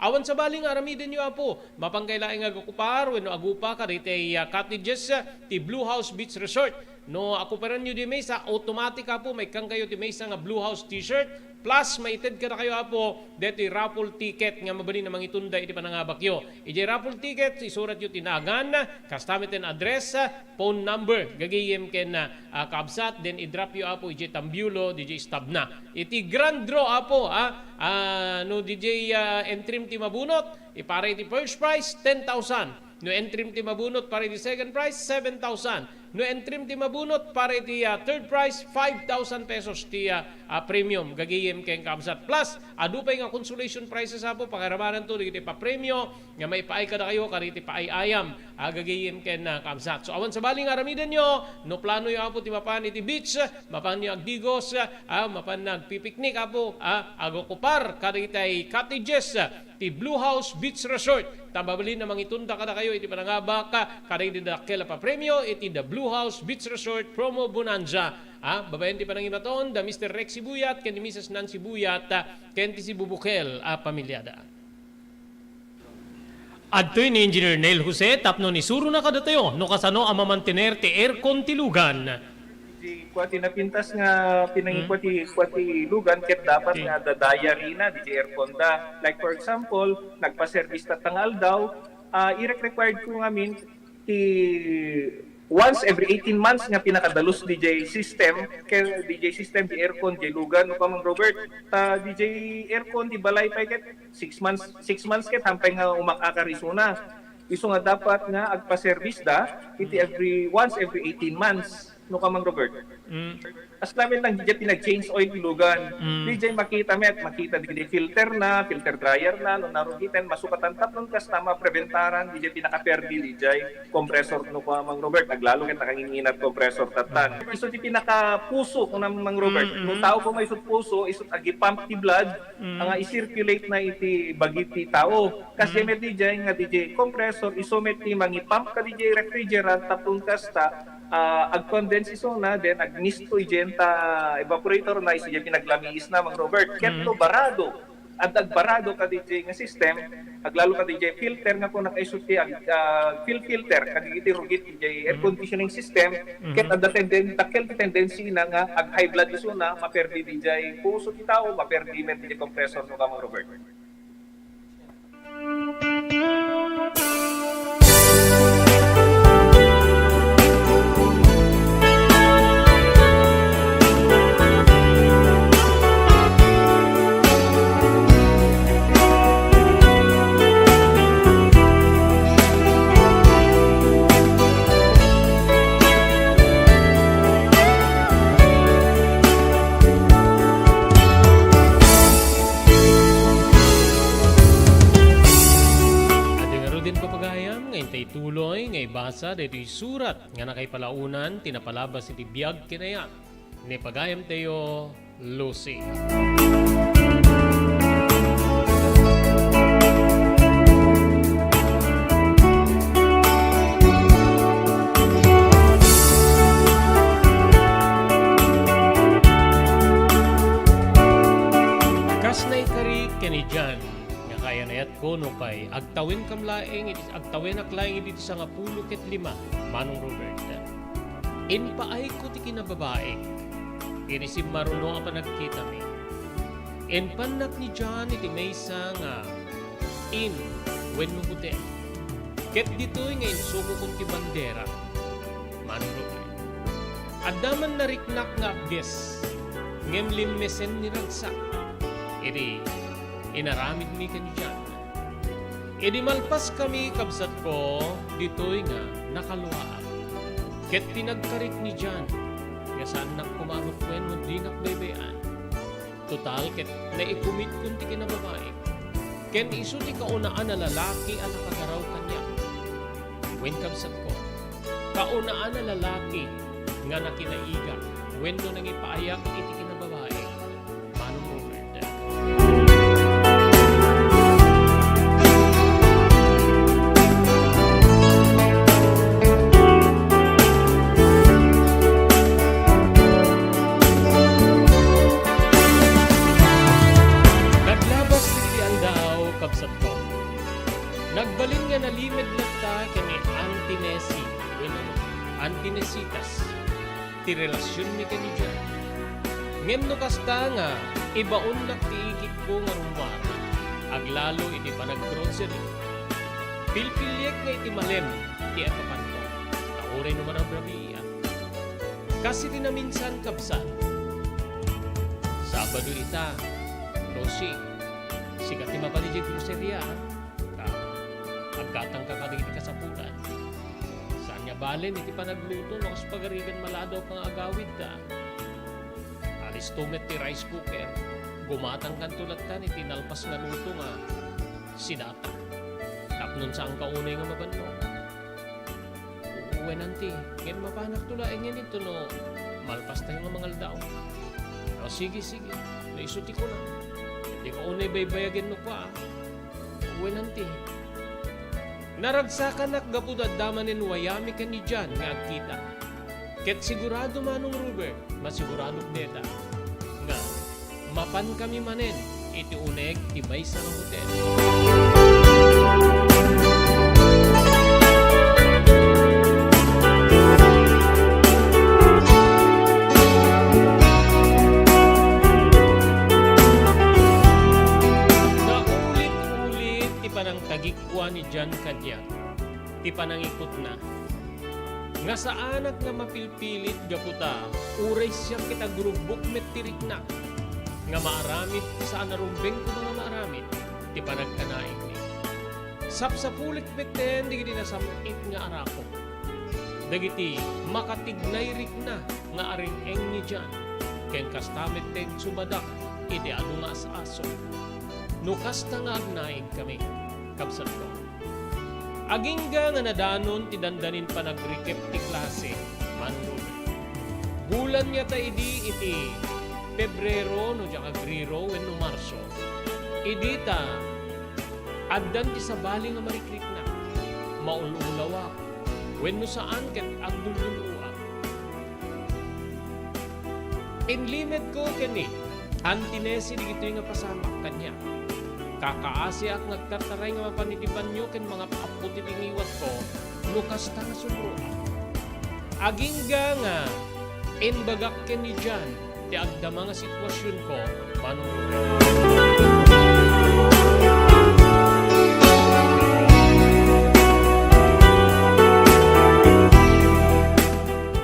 Awan sa baling aramiden nyo apo, mapangkailaing agukupar, wenno agupa ka riti cottages ti Blue House Beach Resort. No, akuparan nyo di mesa, automatic apo, may kang kayo di mesa nga Blue House t-shirt, plus maited ka na kayo apo, deti raffle ticket nga mabali na mangitunda iti panangabakyo. Iti raffle ticket, isurat nyo tinagan, kastamiten address, phone number, gagayem ken kabsat, then i-drop yo apo, iti tambulo, DJ stabna. Iti grand draw apo, no DJ entrim ti mabunot, ipare iti first prize, 10,000. No entrim ti mabunot para iti second prize, 7,000. No entrim ti mabunot para iti third prize, 5,000 pesos ti premium gagayem keng kabsat. Plus, adupay nga consolation prizes apo pakiramanan to iti pa-premio nga may paay kada kayo kariti paay-ayam gagayem ken kabsat. So awan sa baling aramidan nyo, no plano yo apo ti mapan iti beach, mapan nyo agdigos, mapan nagpipiknik apo, agokupar karitay cottages ti Blue House Beach Resort. Tambabali na mangitunda kada kayo iti panangabak kada iti dakkel pa premio iti the Blue House Beach Resort Promo Bonanza. Babayan ti panangimaton da Mr. Rexy Buyat ken ni Mrs. Nancy Buyat ken ti si Bubukel pamilyada. Adtoy ni Engineer Neil Jose tapno ni suro na kadatayo no kasano ang mamantener ti aircon ti lugan. Di kwati napintas nga pinangikwati lugan ket dapat nga dadaya rina di airconda. Like for example, nagpa-service ta tangal daw, i-required ko ngamin ti once every 18 months nga pinakadalos DJ system kay DJ system di aircon di lugan no Mang Robert DJ aircon di balay pa ket 6 months ket hampay nga umakakarisuna. Isu nga dapat nga agpa-service da iti once every 18 months no Mang Robert. As namin lang DJ pinag-change oil ilugan. DJ makita di filter dryer na no narugitan masukatan tapnon kas tama preventaran DJ pinaka-perdi DJ compressor no Mang Robert naglalo ket nakanginginat compressor tatan. Isu ti pinaka-puso no Mang Robert. No tao ko may isut puso isut agi pump ti blood nga i-circulate na iti bagiti tao. Kasi may DJ nga DJ compressor isomet ti mangi-pump ka DJ refrigerant tapnon kas ta ag-condense iso na then agnisto igenta evaporator na iso pinaglamiis na Mang Robert ketto barado at agbarado ka DJ nga system aglalo ka DJ filter nga kung nakaisuti filter kagiti rugit DJ air conditioning system ket ada tendency na nga ag high blood iso na maperdi DJ puso ti tao maperdi men DJ compressor no Mang Robert. Tuloy ngay basa dito'y surat nga nakay palaunan tinapalabas iti biyag kinayat. Ni pagayam tayo Lucy. Kasnay kari kani Jan nga kaya nayat ko no kay agtawin kamlaeng iti agtawin aklaeng iti sa nga 15 Manong Robert. Inpaay ko ti kinababae. Iti si Maruno ang panagkita mi. Inpanak ni Jan iti maysa nga in wenno hotel. Ket ditoy nga insuko kong ti bandera. Manong Robert. Adaman nariknak nga abdes. Ngem limmesen ni ragsak. Iti inaramid mi kan dyan. Iti malpas kami kabsat ko, dito'y nga nakaluhaan. Ket tinagkarik ni dyan, nga saan nagkumarukwen mo di nakbebean. Total, ket naikumit kun ti kinababae. Ken iso ti kaunaan na lalaki ang nakagaraw kanya. Wen kabsat ko, kaunaan na lalaki nga nakinaiga, wen no nangipaayak iti kinababae. Manong Robert. Naglabas diti andaw kabsat ko. Nagbalin nga nalimid lata kani Antinesi, Antinesitas. Ti relasyon ni kani dyan. Ngem no kasta nga, ibaon na tiigit ko nga rumar. Aglalo iti panag-grocery. Pilpilyek nga iti malem, ti atapan ko. Nauray naman ang brabiya. Kasi di na minsan kabsat. Sabado ita, Rosie, sikat ti mapaligid groceria. Agkatang kakadigit ka sa pulan. Saan niya balen iti panagluto no kas pagarigan maladaw kang agawid ta. Alis tumet ti rice cooker. Gumatang kan tulatan iti nalpas nga luto nga sinata. Tapnon saan kaunay nga mabanno. Uwe nanti, ngayon mapanak tulaeng yan ito no malpas tayo nga mangal daw. O sige, naisuti ko lang. Hindi ko unay baybayagin no pa. Uwe nanti. Naragsakan nakgapod at damanin wayami ka ni Jan nga agkita. Ket sigurado Manong Robert, masigurado neta. Nga, mapan kami manen, iti uneg ti maysa nga hotel. Naulit-ulit ti panang tagikwa ni Jan kanya, ti panangikot na. Nga sa anak nga mapilpilit gaputa, uray siya kita grubok met tirik na. Nga maaramid sa anarumbeng ko nga maaramid, ti panagkanaing ni. Sapsapulit beten, di giti nasamit nga arako. Dagiti makatignay rik na nga aring-eng ni Jan. Ken kastamit ten subadak, iti ano nga aso. No kasta nga agnaing kami, kapsat ko. Agingga nga nadanon ti dandanin pa nagrekep ti klase, Manong Robert. Bulan nga ta idi iti Pebrero no diya Agriro wenno Marso. Idi ta addan ti sabali nga marikrik na. Maululawa wenno saan ket agdululuwa. Inlimed ko kani Antinesi digitoy nga pasamak kanya. Kakaasi at nagtartaray nga mapanitiban nyo ken mga paputi tingiwat ko lukas ta nga sumro. Agingga nga inbagak ken ni Jan ti agdama nga sitwasyon ko Manong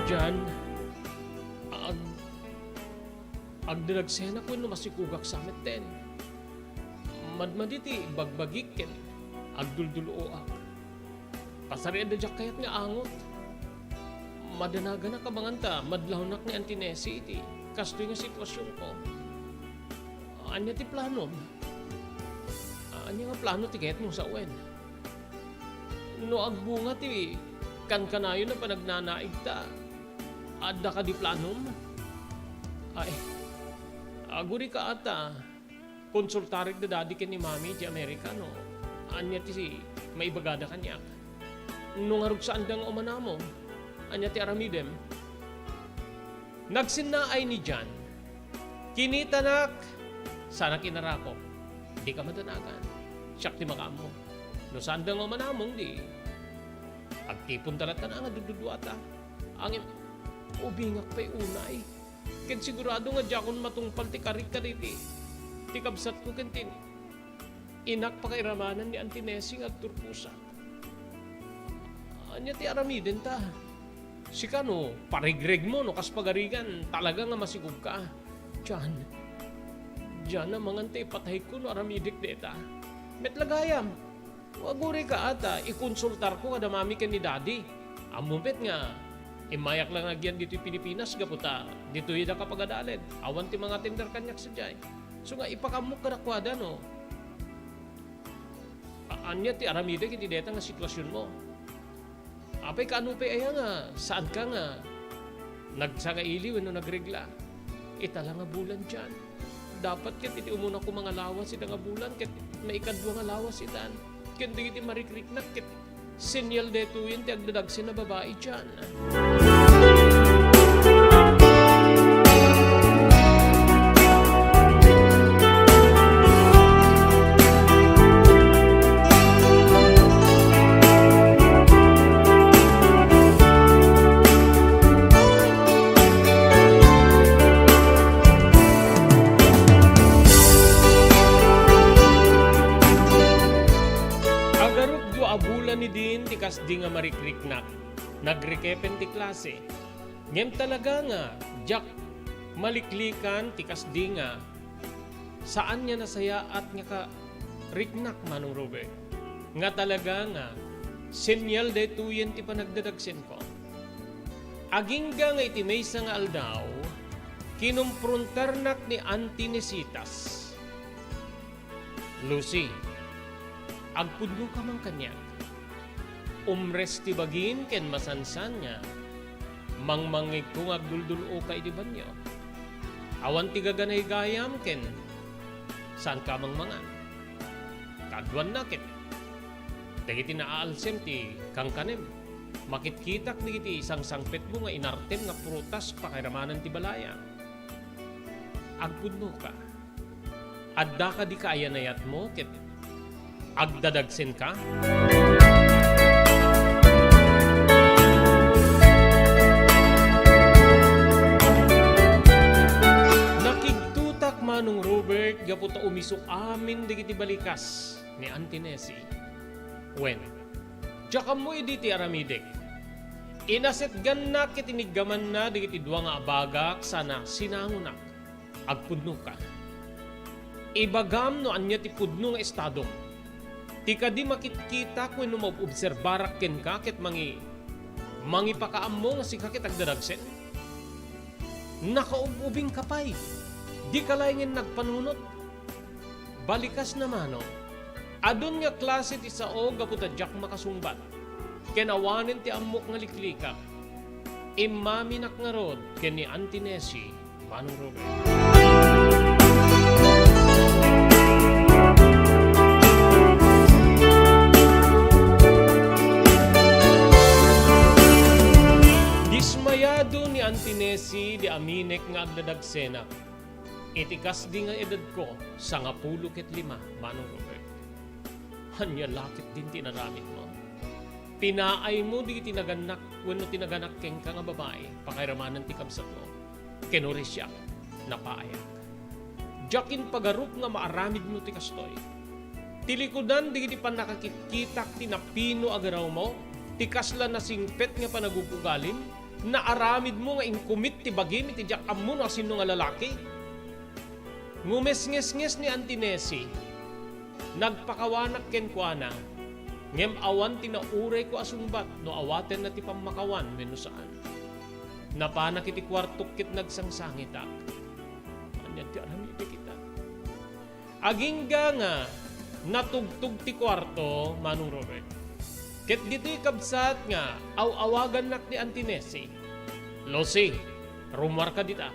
Jan agdiragsena ko no masikugak samet ten. Madmaditi bagbagik ken agdulduluoak. Pasarian da kayat nga angot. Madanaga na kabanganta, madlawnak ni Antinesi iti kastoy nga sitwasyon ko. Anya ti plano? Anya nga plano ti kayat mo sa uwen. No agbunga ti kankanayo na panagnanaig ta. Adda ka di planom? Ay, Aguri ka ata, konsultarig da dadi ken ni mami di Amerika, no? Anya ti si maibagada kanya. Nung harug saan dang umanamo, anya ti aramidem. Nagsinaay ni Jan, kinitanak, sana kinarako, di ka madanagan. Siyak ti makamo. No saan dang umanamong di, agtipon talat ka na nga dududuata. Angin, ubingak pa'y unay. Ken sigurado nga jakon matungpal ti karik ka diti. Ti kabsat ko kentin. Inak pa kay ramanan ni Antinesing at turpusa. Anya ti aramiden ta. Si kano, parigreg mo no kas pagarigan. Talaga nga masigug ka. Diyan na mangante patay ko no aramidik deta. Metlagayam. Waguri ka ata, ikonsultar ko kada mami ken ni daddy. Amumpet nga, imayak lang agyan dito Pilipinas, gaputa, dito yung nakapagadalid. Awan ti mga tender kanyak sa jay. So nga, ipakamuk ka nakwada, no? Anya ti aramide kiti deta nga sitwasyon mo. Apay ka ano pa aya nga, saan ka nga? Nagsagaili, no nagregla. Itala nga bulan dyan. Dapat ket iti umuna ko mga lawas ita nga bulan, ket maikadwa nga lawas itan. Ket di iti marikriknak, ket senyal deto yun, ti agdadagsin na babae dyan. Agarok do abulan ni din, ti kas di nga marikriknak. Nagrekepen ti klase. Ngem talaga nga, jak maliklikan ti kas di nga. Saan niya nasaya at nga ka riknak manong Robert. Nga talaga nga, senyal de tuyen ti panagdadagsin ko. Agingga nga iti maysa nga aldaw, kinumprontarnak ni Antinesitas. Lucy, agpudno ka man kanya. Umres ti bagin ken masansan niya. Mangmangig kung agduldulo ka iti banyo. Awan ti gaganay gayam ken saan ka mangmangan. Kadwan nakit. Dagiti naaalsem ti kangkanem. Makitkitak ni iti isang sangpet mo nga inartem nga prutas pakiramanan ti balaya. Agpudno ka. Adda ka di kaayanayat mo ket agdadagsin ka. Nakigtutak manong Robert gaputa umisok amin digiti balikas ni Antinesi. When? Tsaka mo iditi aramidek. Inaset ganak kitinigaman na digiti dua nga abagak sana sinangunak. Agpudno ka. Ibagam no anya ti pudno nga estado. Ti kadi makitkita kung no maobserbarak ken ka ket mangipakaam mo nga si kakit agdadagsen. Nakaububing kapay. Di kalaingin nagpanunot. Balikas naman no. Adun nga klase ti sao gaputa jak makasungbat. Kenawanen ti amok nga liklikak. Imaminak nga rod ken ni Antinesi manong Robert. Dismayado ni Antinesi di aminek nga agdadagsenak. Itikas di nga edad ko sa nga 15 manong Robert. Hanya lakit din tinaramit mo. Pinaay mo di tinaganak when tinaganak keng ka nga babae pakairamanan ti kabsat mo. Kenori siya napaayak. Jakin pagarup nga maaramid mo ti kastoy. Tilikudan di pan nakakikitak ti napino agaraw mo. Ti kasla na singpet nga panagupugalim. Naaramid mo nga inkumit ti bagim iti jak ammo no sino nga lalaki. Ngumes-nges-nges ni Antinesi. Nagpakawanak ken kuana. Ngem awan tinauray ko asumbat no awaten na ti pamakawan wenno saan. Napanak iti kwartok kit nagsangsangitak. Anya ti aramide kita. Agingga nga natugtog ti kwarto manong Robert. Ket dito'y kabsat nga awagan nak ni Antinesi. Lucy, rumwar ka dita.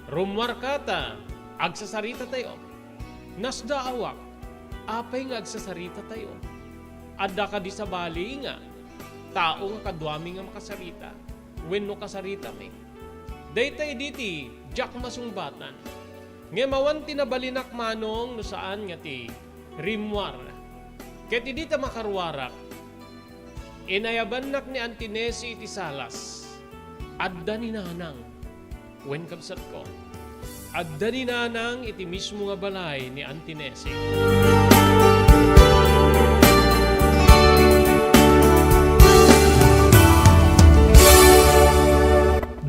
Rumwar ka ta. agsasarita tayo. Nasdaawak, apay nga agsasarita tayo. Adda ka di sa bali nga, tao nga kadwami nga makasarita. Wenno kasarita me. Daytay diti, jak masumbatan. Ngemawan tinabalinak manong no saan nga ti rimwar. Ket di ta makarwarak. Inayabanak ni Antinesi iti salas. Adda ni nanang. Wen kabsat ko. Adda ni nanang iti mismo nga balay ni Antinesi.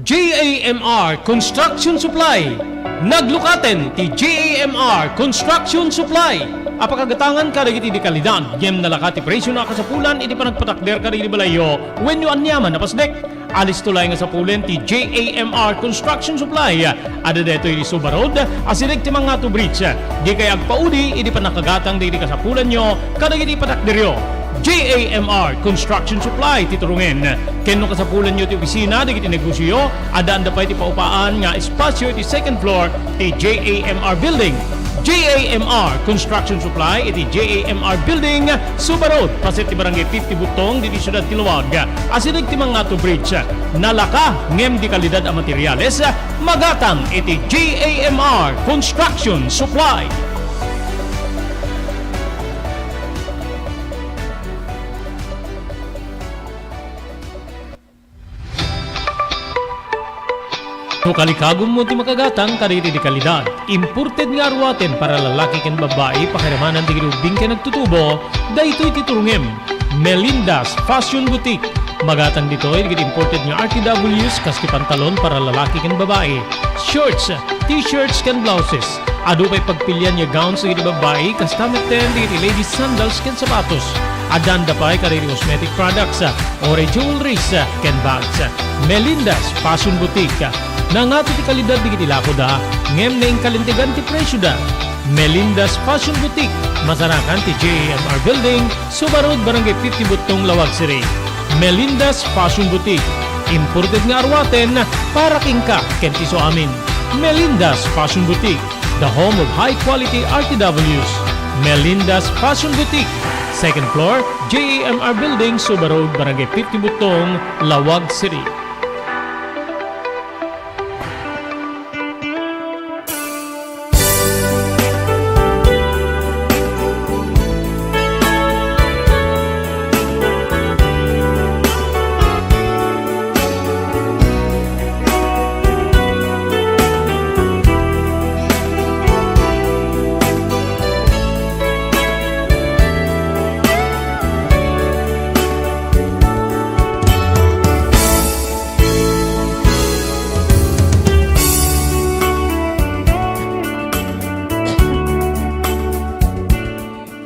JAMR Construction Supply. Naglukaten ti JAMR Construction Supply. Apakagatangan ka dagiti di kalidad. Yem nalakati presyo na kasapulan iti panagpatakder ka di balayo. When you anyaman napasdek. Alis tulay nga sa pulen ti JAMR Construction Supply. Ada deto iti Suba Road. Asilig ti mga bridge. Di kay agpaudi iti panakagatang di kasapulan nyo. Kadagiti patakderyo. JAMR Construction Supply titurungin. Kenno kasapulan nyo ti opisina di kiti negosyo, adaan da pa iti paupaan nga espasyo iti second floor ti JAMR Building. JAMR Construction Supply iti JAMR Building, Suba Road, pasit ti barangay 50 Butong di Siyudad Tiluwag. Asilig ti mga bridge. Nalaka ngem di kalidad a materyales, magatang iti JAMR Construction Supply. No kalikagom mo ti makagatang kaditi di kalidad. Imported nga arwaten para lalaki ken babae pakiramanan ti grubing ken nagtutubo. Daytoy ti turungem. Melinda's Fashion Boutique. Magatang ditoy digit imported nga RTWs kas ti pantalon para lalaki ken babae. Shorts, t-shirts ken blouses. Adu pay pagpilian nga gowns digit babae kas tameten digit ladies sandals ken sapatos. Adanda pay kaditi cosmetic products, ore jewelries ken bags. Melinda's Fashion Boutique. Nangato ti kalidad di kiti lako da, ngem na kalintigan ti presyo da. Melinda's Fashion Boutique, masarakan ti JAMR Building, Suba Road, Barangay 50 Butong, Lawag City. Melinda's Fashion Boutique, imported nga arwaten para kingka ken ti so amin. Melinda's Fashion Boutique, the home of high quality RTWs. Melinda's Fashion Boutique, second floor, JAMR Building, Suba Road, Barangay 50 Butong, Lawag City.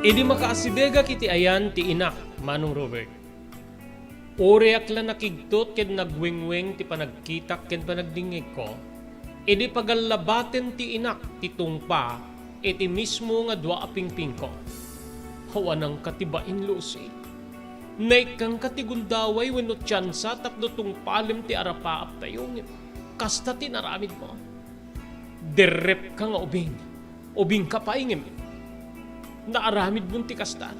Idi makaasidega kiti ayan ti inak, Manong Robert. Oreak la nakigtot ken nagwingwing ti panagkitak ken panagdingig ko. Idi pagalabaten ti inak ti tungpa, iti mismo nga dua apingping ko. Hawanang katibain Lucy. Naikang katigundaway wenno tsansa tapno tungpalem ti arapaap tayong. Kasta ti naramid mo. Derrep ka nga ubing. Ubing ka paingim. Naaramid mong ti kastan.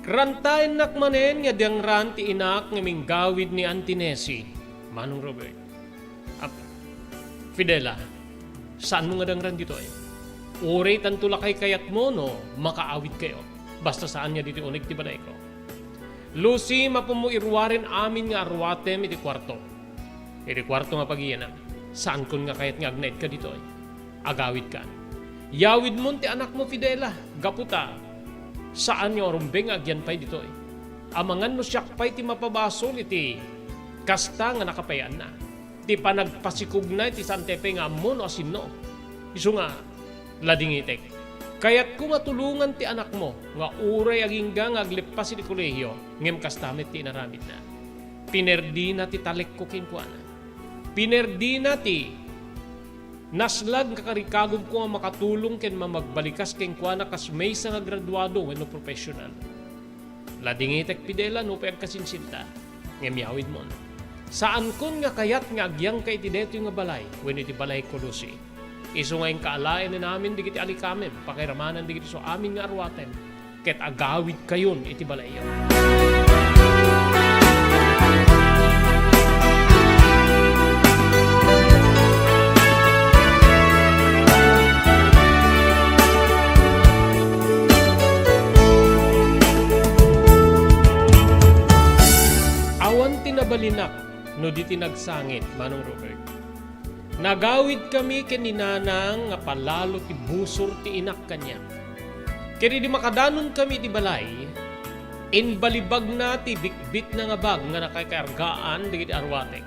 Krantayin nakmanen nga diyang ran ti inak nga minggawid ni Antinesi, Manong Robert. Fidela, saan mo nga dang ran dito eh? Uri tantula kay kayat mo no, makaawid kayo. Basta saan nga dito unig ti balay ko. Lucy, mapumuirwarin amin nga arwatem iti kwarto. Iti kwarto nga pagiyanam. Saan kun nga kayat nga agnet ka dito eh? Agawid ka. Yawid mo ti anak mo Fidela, gaputa. Saan nga orumbeng agyan pa'y dito eh? Amangan no siyak pa'y ti mapabasol iti kasta nga nakapayan na. Ti panagpasikog na iti santepe nga mo no asin no. Iso nga, ladingitek. Kaya't kung matulungan ti anak mo, nga uray agingga nga aglipas iti kolehiyo, ngem kastamit ti inaramid na. Pinerdi na ti talek ko kinkuana. Pinerdi na ti naslag kakarikagom ko nga makatulong ken mamagbalikas ken kuana kas may nga graduado wenno professional. Ladingitek Fidela no pag kasinsinta. Ngem mo. Saan kun nga kayat nga agyang kay ti deto nga balay wenno iti balay ko Lucy. Iso nga yung kaalain na namin digiti alikamen, pakiramanan digiti so amin nga arwaten. Ket agawid kayon iti balayo. Awan tinabalinak no di tinagsangit, Manong Robert. Nagawid kami kininanang nga palalo ti busor ti inak kanya. Kaya di makadanon kami ti balay, inbalibag na ti bikbit na nga bag nga nakakargaan di arwatek.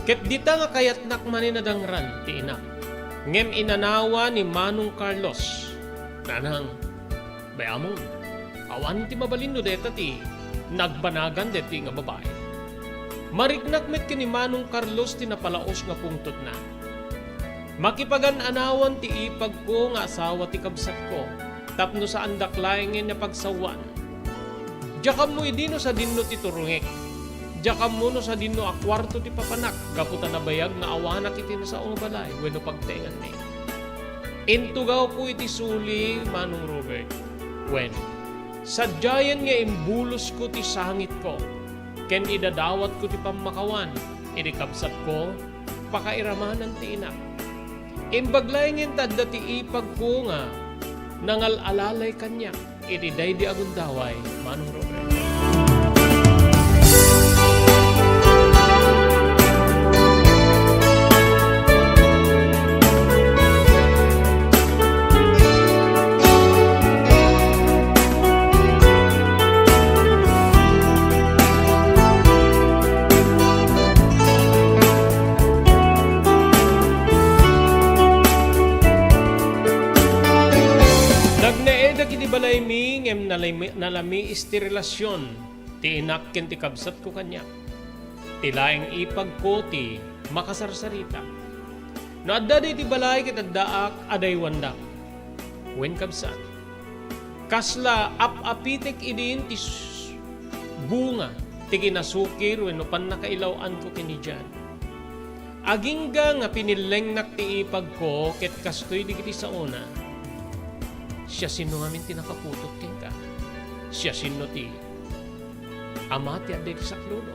Ket dita nga kayat nakmanin na dangran ti inak. Ngem inanawa ni Manong Carlos, nanang, bayamon, awan ti mabalin no deta ti nagbanagan deti nga babae. Mariknak met kini Manong Carlos ti napalaos nga pungtot na. Makipagan-anawan ti ipag ko nga asawa ti kabsat ko, tapno sa andaklaingin na pagsawan. Diyakam mo idino sa dinno ti turungek. Diyakam mo no sa dinno akwarto ti papanak, gaputan na bayag na awanak iti na sa balay, wenno pagtengan ni. Intugaw ko iti suli, Manong Robert. When, sadyayan nga imbulos ko ti sangit ko, ken idadawat ko ti pamakawan, idikabsat ko, pakairamanan ti inak. Imbaglayngin tadda ti ipag ko nga, nangal-alalay kanya, ididay di agundaway, Manong Robert. Balay mi ngem nalami isti relasyon ti inak ken ti kabsat ko kanya. Ti laeng ipag ko ti makasarsarita. No adda ti balay ket addaak aday wandak. Wen kabsat. Kasla apitek idin ti bunga ti kinasukir wenno pan nakailawan ko kini diyan. Agingga nga pinilengnak ti ipag ko ket kastoy digiti sa una. Siya sino nga min tinakaputot ken ka. Siya sino ti ama ti aday ti saklulo.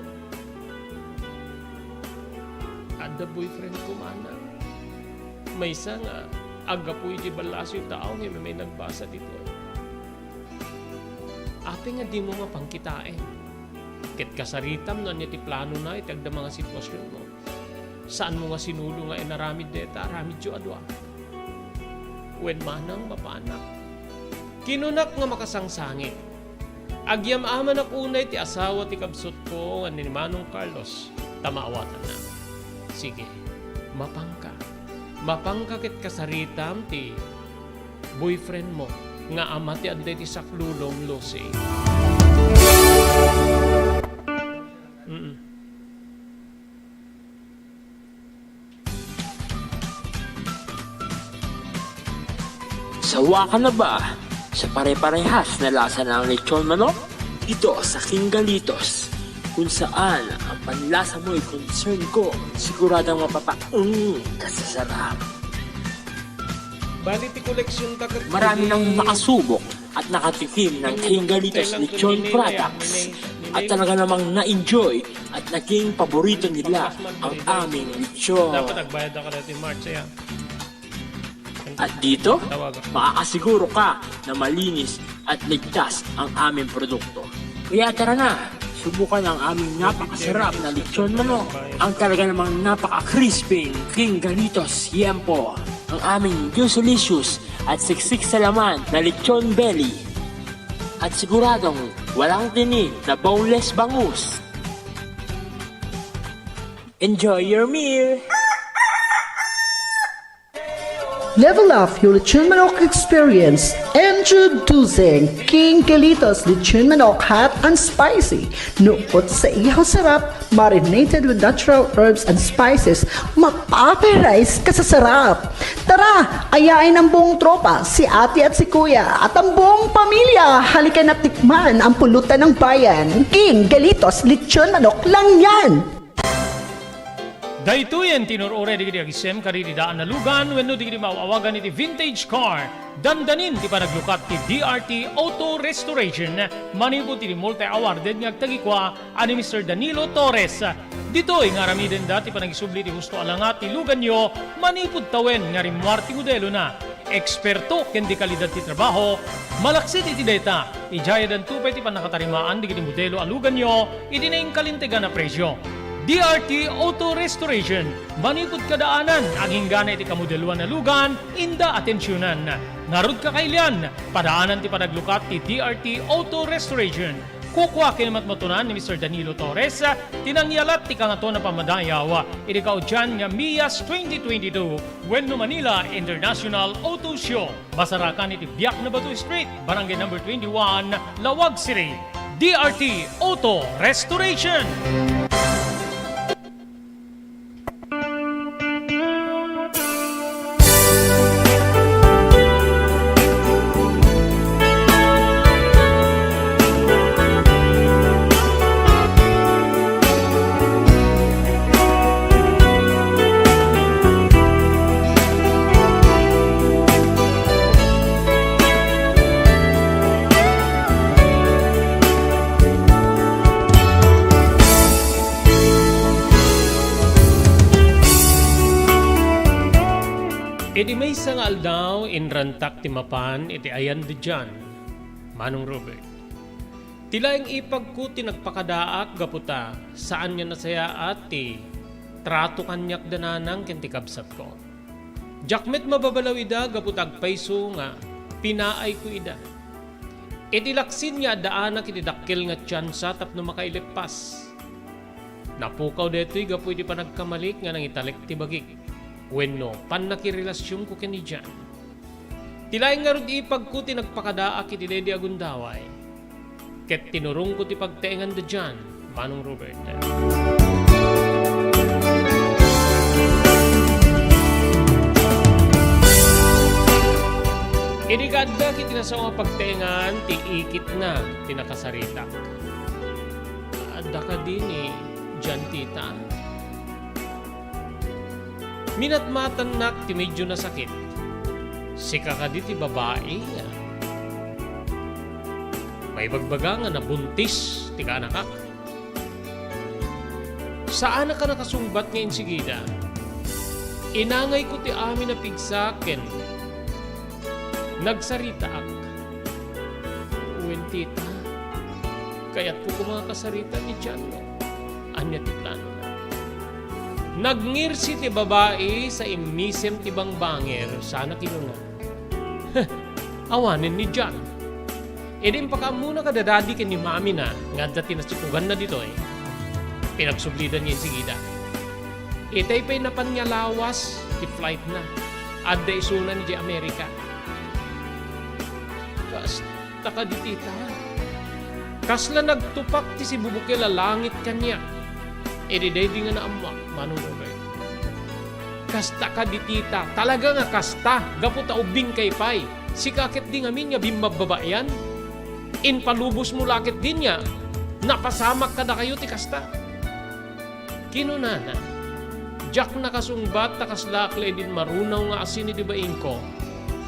Adda boyfriend ko mana. May isa nga agapoy di balasyo tao nga may nagbasa dito. Ate nga di mo mapangkitain. Ket kasaritam no niya ti plano na itagda mga sitwasyon mo. Saan mo nga sinulo nga inaramid deta, aramid jo adwa. Wen manang mapanak. Kinunak nga makasangsangit. Agyam aman ak unay ti asawa ti kabsot ko nga ni Manong Carlos. Tamawatan na. Sige, mapangka. Mapangka ket kasaritam ti boyfriend mo nga ama ti adday ti saklulong Lucy. Sawa ka na ba sa pare-parehas na lasa ng lechon manok? Ito sa King Galitos, kung saan ang panlasa mo ay concern ko, siguradang kasasarap. Bali ti koleksyon ta ket Marami nang nakasubok at nakatikim ng King Galitos lechon products at talaga namang na-enjoy at naging paborito nila ang aming lechon. dapat nagbayad ka natin March ya. At dito, Tawagan. makakasiguro ka na malinis at ligtas ang aming produkto. Kaya tara na, subukan ang aming napakasarap na lechon manok. Ang talaga namang napaka-crispy King Galitos Yempo. Ang aming juicelicious at siksik sa laman na lechon belly. At siguradong walang tinig na boneless bangus. Enjoy your meal! Level up your Lechon Manok experience. Introducing King Galitos Lechon Manok Hot and Spicy. Nukot sa ihaw sarap, marinated with natural herbs and spices, mapaparize ka sa sarap. Tara, ayain ang buong tropa, si ate at si kuya, at ang buong pamilya. Halika na tikman ang pulutan ng bayan. King Galitos Lechon Manok lang yan. Daytoyen tinurore di kiti agisem kari di daan na lugan wenno di kiti maawagan iti vintage car. Dandanin ti panaglukat ti DRT Auto Restoration. Manipod ti multi-awarded nga agtagikwa ani Mr. Danilo Torres. Ditoy nga ramiden dati panagisubli ti husto alangat ti lugan nyo manipod tawen nga rimwar ti modelo na. Eksperto ken di kalidad ti trabaho, malaksit iti data. Ijaya dan tupay ti panakatarimaan di kiti modelo alugan nyo iti na kalintegan na presyo. DRT Auto Restoration, manipod kadaanan, aging gana iti kamodeluan na lugan, inda atensyonan. Narod kakailian, padaanan ti panaglukat ti DRT Auto Restoration. Kukwa kinamatmatunan ni Mr. Danilo Torres, tinangyalat ti kangato na pamadayaw, iti kaudyan nga MIAS 2022, Wenno Manila International Auto Show. Basarakan iti Biak na Batu Street, Barangay number 21, Lawag City. DRT Auto Restoration. Iti may sangal daw in rantak ti mapan iti ayan di dyan, Manong Robert. Tila yung ipag ko tinagpakadaak gaputa saan niya nasaya ati trato kanyak dananang kentikabsat ko. Jakmet mababalaw ida gaputag paiso nga pinaay ko ida. Iti laksin nga daanak iti dakkel nga tsansa tapno makailipas. Napukaw deto'y gapu iti panagkamalik nga nang italik ti bagik. Wenno, pan nakirelasyon ko kani dyan. Tilay nga rod ipag ko tinagpakadaak iti dedi agundaway. Ket tinurong ko ti pagtaengan da dyan, Manong Robert. Inigada kiti na sa mga pagtaengan, ti ikit na tinakasaritak. Ada ka din dyan tita. Minatmatan nak ti medyo na sakit. Sika ka di ti babae. May bagbaga nga nabuntis ti kanakak. Saan ka nakasungbat ngayon sigida? Inangay ko ti amin na pigsaken. Nagsarita ak. Uwen tita. Kaya't po ko mga kasarita ni Jan. Anya ti plano na. Nagngirsi ti babae sa imisem ti bangbanger sana kinuna. Awanin ni John. Edin pa ka muna kadadadi ken ni mami na nga dati nasikugan na dito Pinagsublidan niya sigida. Itay pa'y napanyalawas ti flight na. Adda isuna ni di Amerika. Kas taka di tita. Kasla nagtupak ti si bubukila langit kanya. Day di nga na amak, Manong Robert. Kasta ka di tita, talaga nga kasta, gaputa ubing kay pay. Si kakit di nga min nga bimbababayan. Inpalubos mo lakit din niya, napasamak ka na kayo ti kasta. Kinunana, jak nakasungbat takaslakle din marunaw nga asin di baing ko.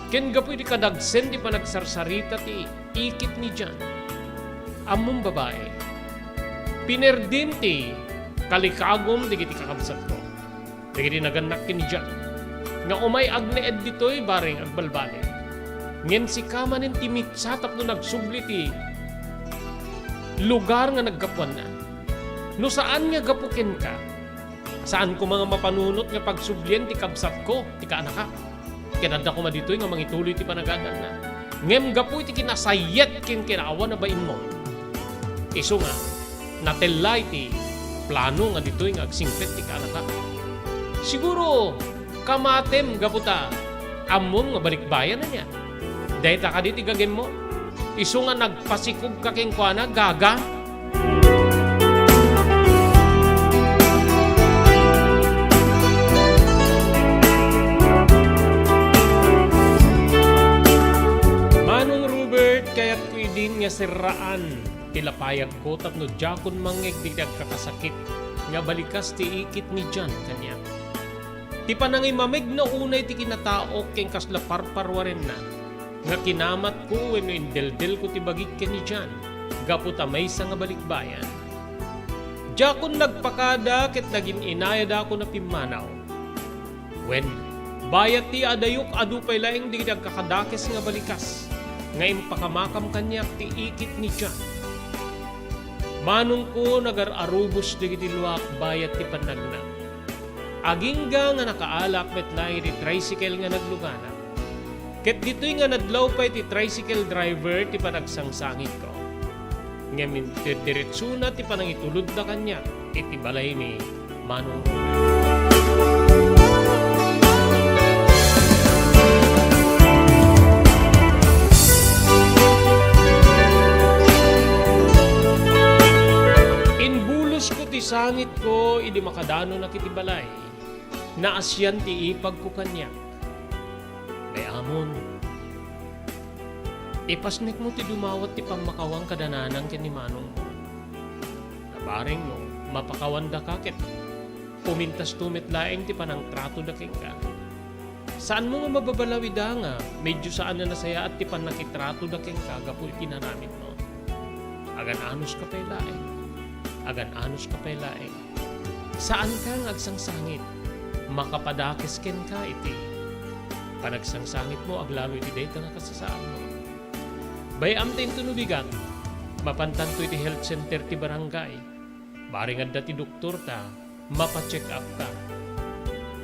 Ken gapoy di kadagsen di panagsarsarita ti ikit ni Jan. Among babae, pinerdin ti kalikagom digiti kakabsat ko. Digiti naganak kini Jan. Nga umay agneed dito'y baring agbalbali. Ngem si kamanin ti mitsatap no nagsubli ti lugar nga naggapuan na. No saan nga gapukin ka? Saan ko mga mapanunot nga pagsublien ti kabsat ko, ti kaanaka? Kinanda ko madito'y nga mangituloy ti panagagan na. Ngem gapoy ti kinasayet kin kinaawan na bain mo. Iso nga, natelay ti plano nga dito'y nga agsingpet ti kanaka. Siguro, kamatem gaputa, amom nga balikbayan na niya. Dahil ka diti gagem mo, iso nga nagpasikog ka keng kuana, gaga. Manong Robert, kaya't ko din nga siraan. Tilapayag ko tapno jakon mangeg di kakasakit. nga balikas ti ikit ni John kanya. Ti panangay mamig na unay ti kinataok ken kasla parparwaren na, nga kinamat ko wenno indeldel ko ti bagik ken ni John, gapu ta maysa nga balikbayan. Jakon nagpakada ket naging inayad ako na pimanaw. When bayat ti adayok adu pay laeng di nagkakadakes nga balikas, nga impakamakam kanyak ti ikit ni John. Manong ko nagar-arubos digiti luwak bayat ti panagna. Agingga nga nakaalak met laeng ti tricycle nga naglugana. Ket dito'y nga nadlaw pa'y ti tricycle driver ti panagsangsangit ko. Ngamin diretso na ti panangitulod na kanya iti balay ni Manong Robert. Inbulos ko ti sangit ko idi makadano na kiti balay. Naasyan ti ipag ko kanya. May amon. Ipasnik mo ti dumawat ti pamakawang kadananang ken ni Manong mo. Nabaring no, mapakawanda ka ket pumintas tumit laeng ti panang trato da ken ka. Saan mo nga mababalawi da nga, medyo saan na nasaya at ti panakitrato da ken ka gapu itinanamit no. Agan anos ka pay laeng. Agan anos ka pay laeng. Saan ka nga agsangsangit? Makapadakis ken ka iti. Panagsangsangit mo aglalo iti dayta nga kasasaan mo. Bayam tayo tunubigat, mapantanto iti health center ti barangay. Baring adda ti doktor ta, mapacheck up ka.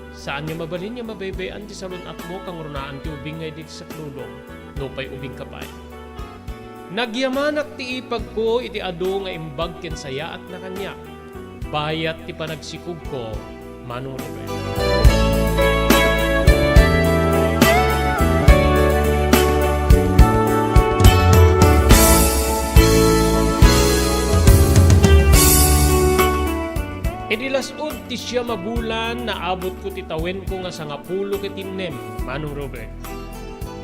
Saan niya mabalin niya mabaybayan ti salon at mo kang runaan ti ubing ngay dito sa klulong, no pa'y ubing kapay. Nagyamanak ti ipag ko iti ado nga imbag ken saya at na kanya. Bayat ti panagsikog ko, Manong Robert. Idilasod ti siya mabulan na abot ko ti tawen ko nga sangapulo ket innem, Manong Robert.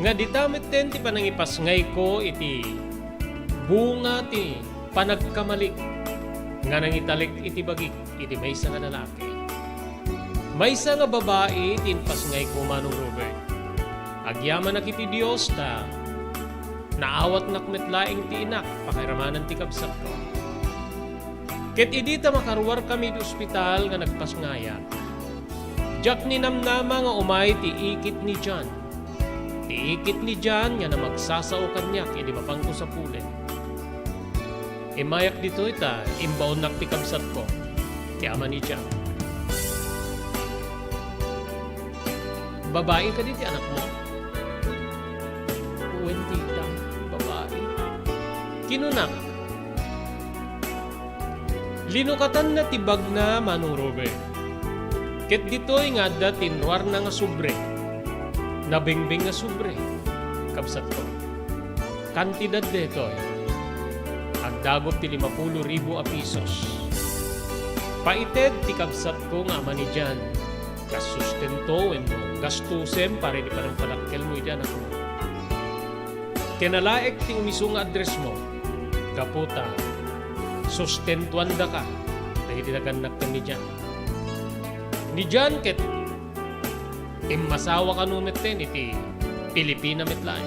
Nga ditamit ten ti panangipasngay ko iti bunga ti panagkamalik nga nangitalik iti bagik iti maysa nga lalaki. Maysa nga babae tinpasngay ko, Manong Robert. Agyaman na kiti Dios ta naawat nakmet laing ti inak pakiramanan ti kabsat ko. Ket idita makaruar kami di ospital nga nagpasngaya. Jak ni namnama nga umay ti ikit ni John. Ti ikit ni John nga na magsasao kanyak idi mapangko sa pulen. Imayak dito ita imbaon nak ti kabsat ko. Ti ama ni John. Babae ka din ti anak mo. Tita, babae. Kinunak. Linukatan na tibag na, Manong Robert. Ket dito'y nga da tinwar na nga subre. Nabingbing nga subre. Kabsat ko. Kantidad dito'y. Agdagot ti 50,000 a pisos. Paited ti kabsat ko nga mani dyan. Kasustento no gastusem pare di parang palakkel mo dyan ako. Kinalaek ti umisong address mo. Kaputa. Sustentuan da ka. Dahil tinaganak ka ni Jan. Ni Jan ket masawa ka numit ten iti Pilipina metlae.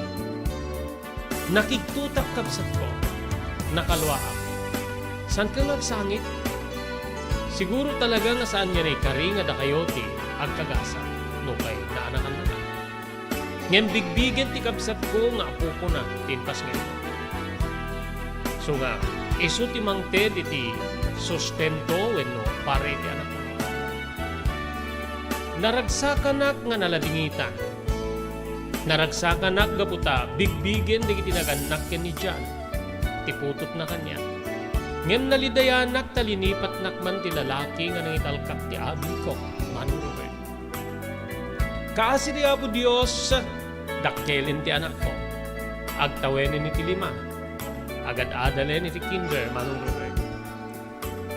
Nakigtutak kabsat ko. Nakalwa ako. San ka nagsangit? Siguro talaga nga saan niya na ikari nga da kayo ti agkagasa. No kay naanakan na na. Ngayon bigbigan ti kabsat ko nga apo ko na tinpas ngayon. So nga, iso ti mangted iti sustento wenno pare ti anak ko. Naragsakanak nga naladingitan. Naragsakanak gaputa bigbigan di kitinagannak ken ni Jan. Tiputot na kanya. Ngayon nalidayanak talinipat nakman ti lalaki nga nangitalkap ti abi ko, Manong Robert. Kaasi di Apo Dios, dakkelin ti anak ko. Agtawenin iti 5. Agad adalen iti kinder, Manong Robert.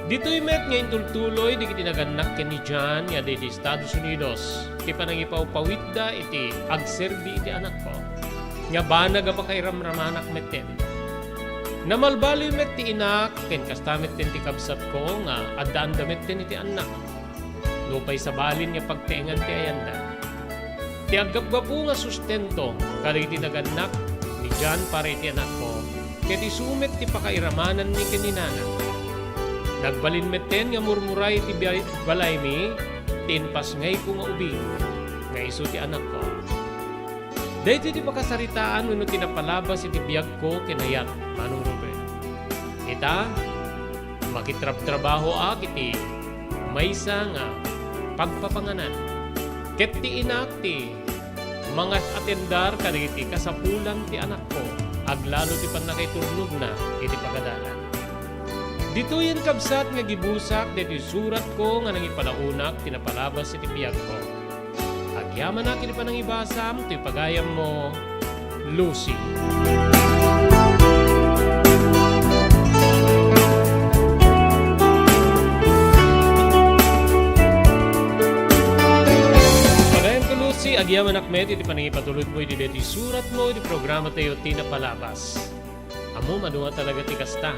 Dito'y met ngayon tultuloy di kitinagannak ken ni John nga di Estados Unidos. Ti panangipawpawid da iti agserbi iti anak ko. Nga banag pa kay ramramanak meten. Namalbali met ti inak, ken kastamit din ti kabsat ko nga addaan damit din iti anak. Lupay sa balin nga pagkaingan ti ayanda. Ti agapgapu nga sustento, kadagiti naganak, ni John para iti anak ko, ket isumet ti pakairamanan ni kaninana. Nagbalin meten nga murmuray ti balay mi, tinpas ngay ko nga ubi, nga iso ti anak ko. Dahil ti pakasaritaan no tinapalabas iti biyag ko kinayat, Manong Robert. Ita, makitrab-trabaho iti maysa nga pagpapanganan. Ket ti inak ti mga atendar kadagiti kasapulan ti anak ko, aglalo ti panakaiturnog na iti pagadalan. Dito yan kabsat nga gibusak dito surat ko nga nangipalaunak tinapalabas iti biyag ko. Agyaman na kini pa nang ibasam ito'y pagayam mo, Lucy. Pagayam ko, Lucy, agyaman akmet iti panangipatulod mo iti dito surat mo iti programa tayo tinapalabas. Amo madunga talaga ti kasta.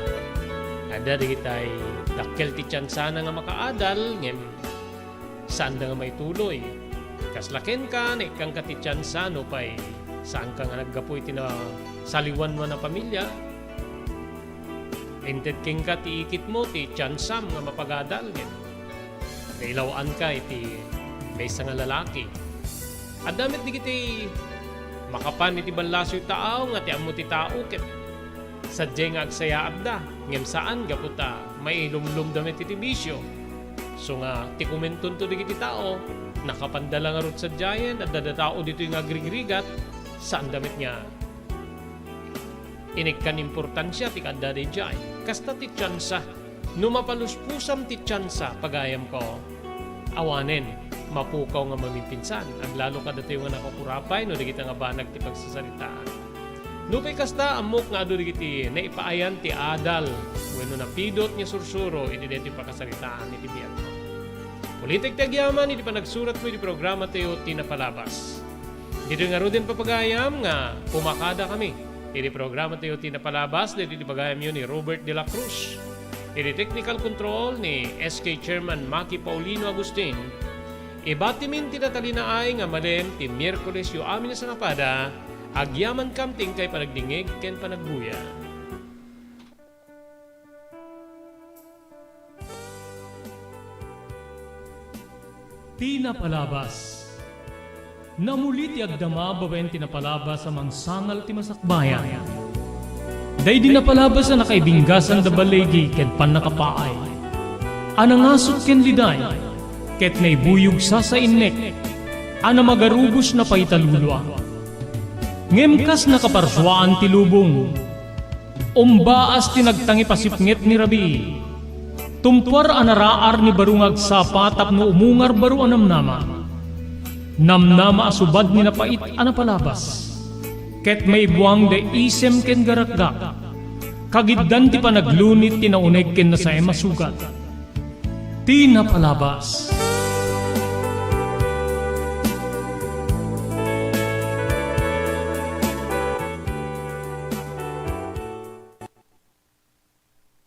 Ada di kita'y dakkel ti tiyansana nga makaadal, ngem saan da nga may tuloy. Kaslaken ka, kang katityansano pa'y saan ka nga naggapoy ti na saliwan mo na pamilya. Inted king ka ti ikit mo, ti tiyansam nga mapagadal, ngem kailawaan ka iti may nga lalaki. At damit di kiti makapan iti banlaso yung tao, nga ti amo ti tao, ket sadyeng agsayaab da, ngem saan gaputa may ilumlum damit iti bisyo. So nga, ti kumenton to di kiti tao, nakapandala nga rot sa giant, at dadatao dito yung agrigrigat, saan damit nga inikkan importansya ti kadda di giant. Kasta ti tsansa, numapaluspusam ti tsansa, pagayam ko, awanen, mapukaw nga mamipinsan, aglalo ka dati nga nakakurapay, no di kita nga banag ti pagsasaritaan. Nupay kasta amok nga ado digiti naipaayan ti adal wenno napidot nya sursuro iti deti pakasaritaan iti biyag mo. Politik ti agyaman iti panagsurat mo iti programa tayo tinapalabas. Dito nga ro din papagayam nga pumakada kami. Iti programa tayo tinapalabas dito iti pagayam yun ni Robert de la Cruz. Iti technical control ni SK Chairman Maki Paulino Agustin. Ibatimin tinatalinaay nga malem ti Miyerkules yu amin sa napada. Agyaman kamting kay panagdingig ken panagbuya. Tinapalabas. Namuli ti agdama bawen tinapalabas sa mangsangal ti masakbayan. Day di napalabas na nakaibinggasan da balegi ken panakapaay. Anangasot ken liday ket naibuyog sa innek. Ana magarubos na paitalulwa. Ngemkas nakaparswaan ti lubong. Umbaas tinagtangi pasipngit ni Rabi. Tumpar anaraar ni barungag sapa tapno umungar baru anamnama. Namnama asubad ni napait anapalabas. Ket may buwang de isem ken garakgak. Kagiddan ti panaglunit tinauneg ken na sa emasugat. Tinapalabas.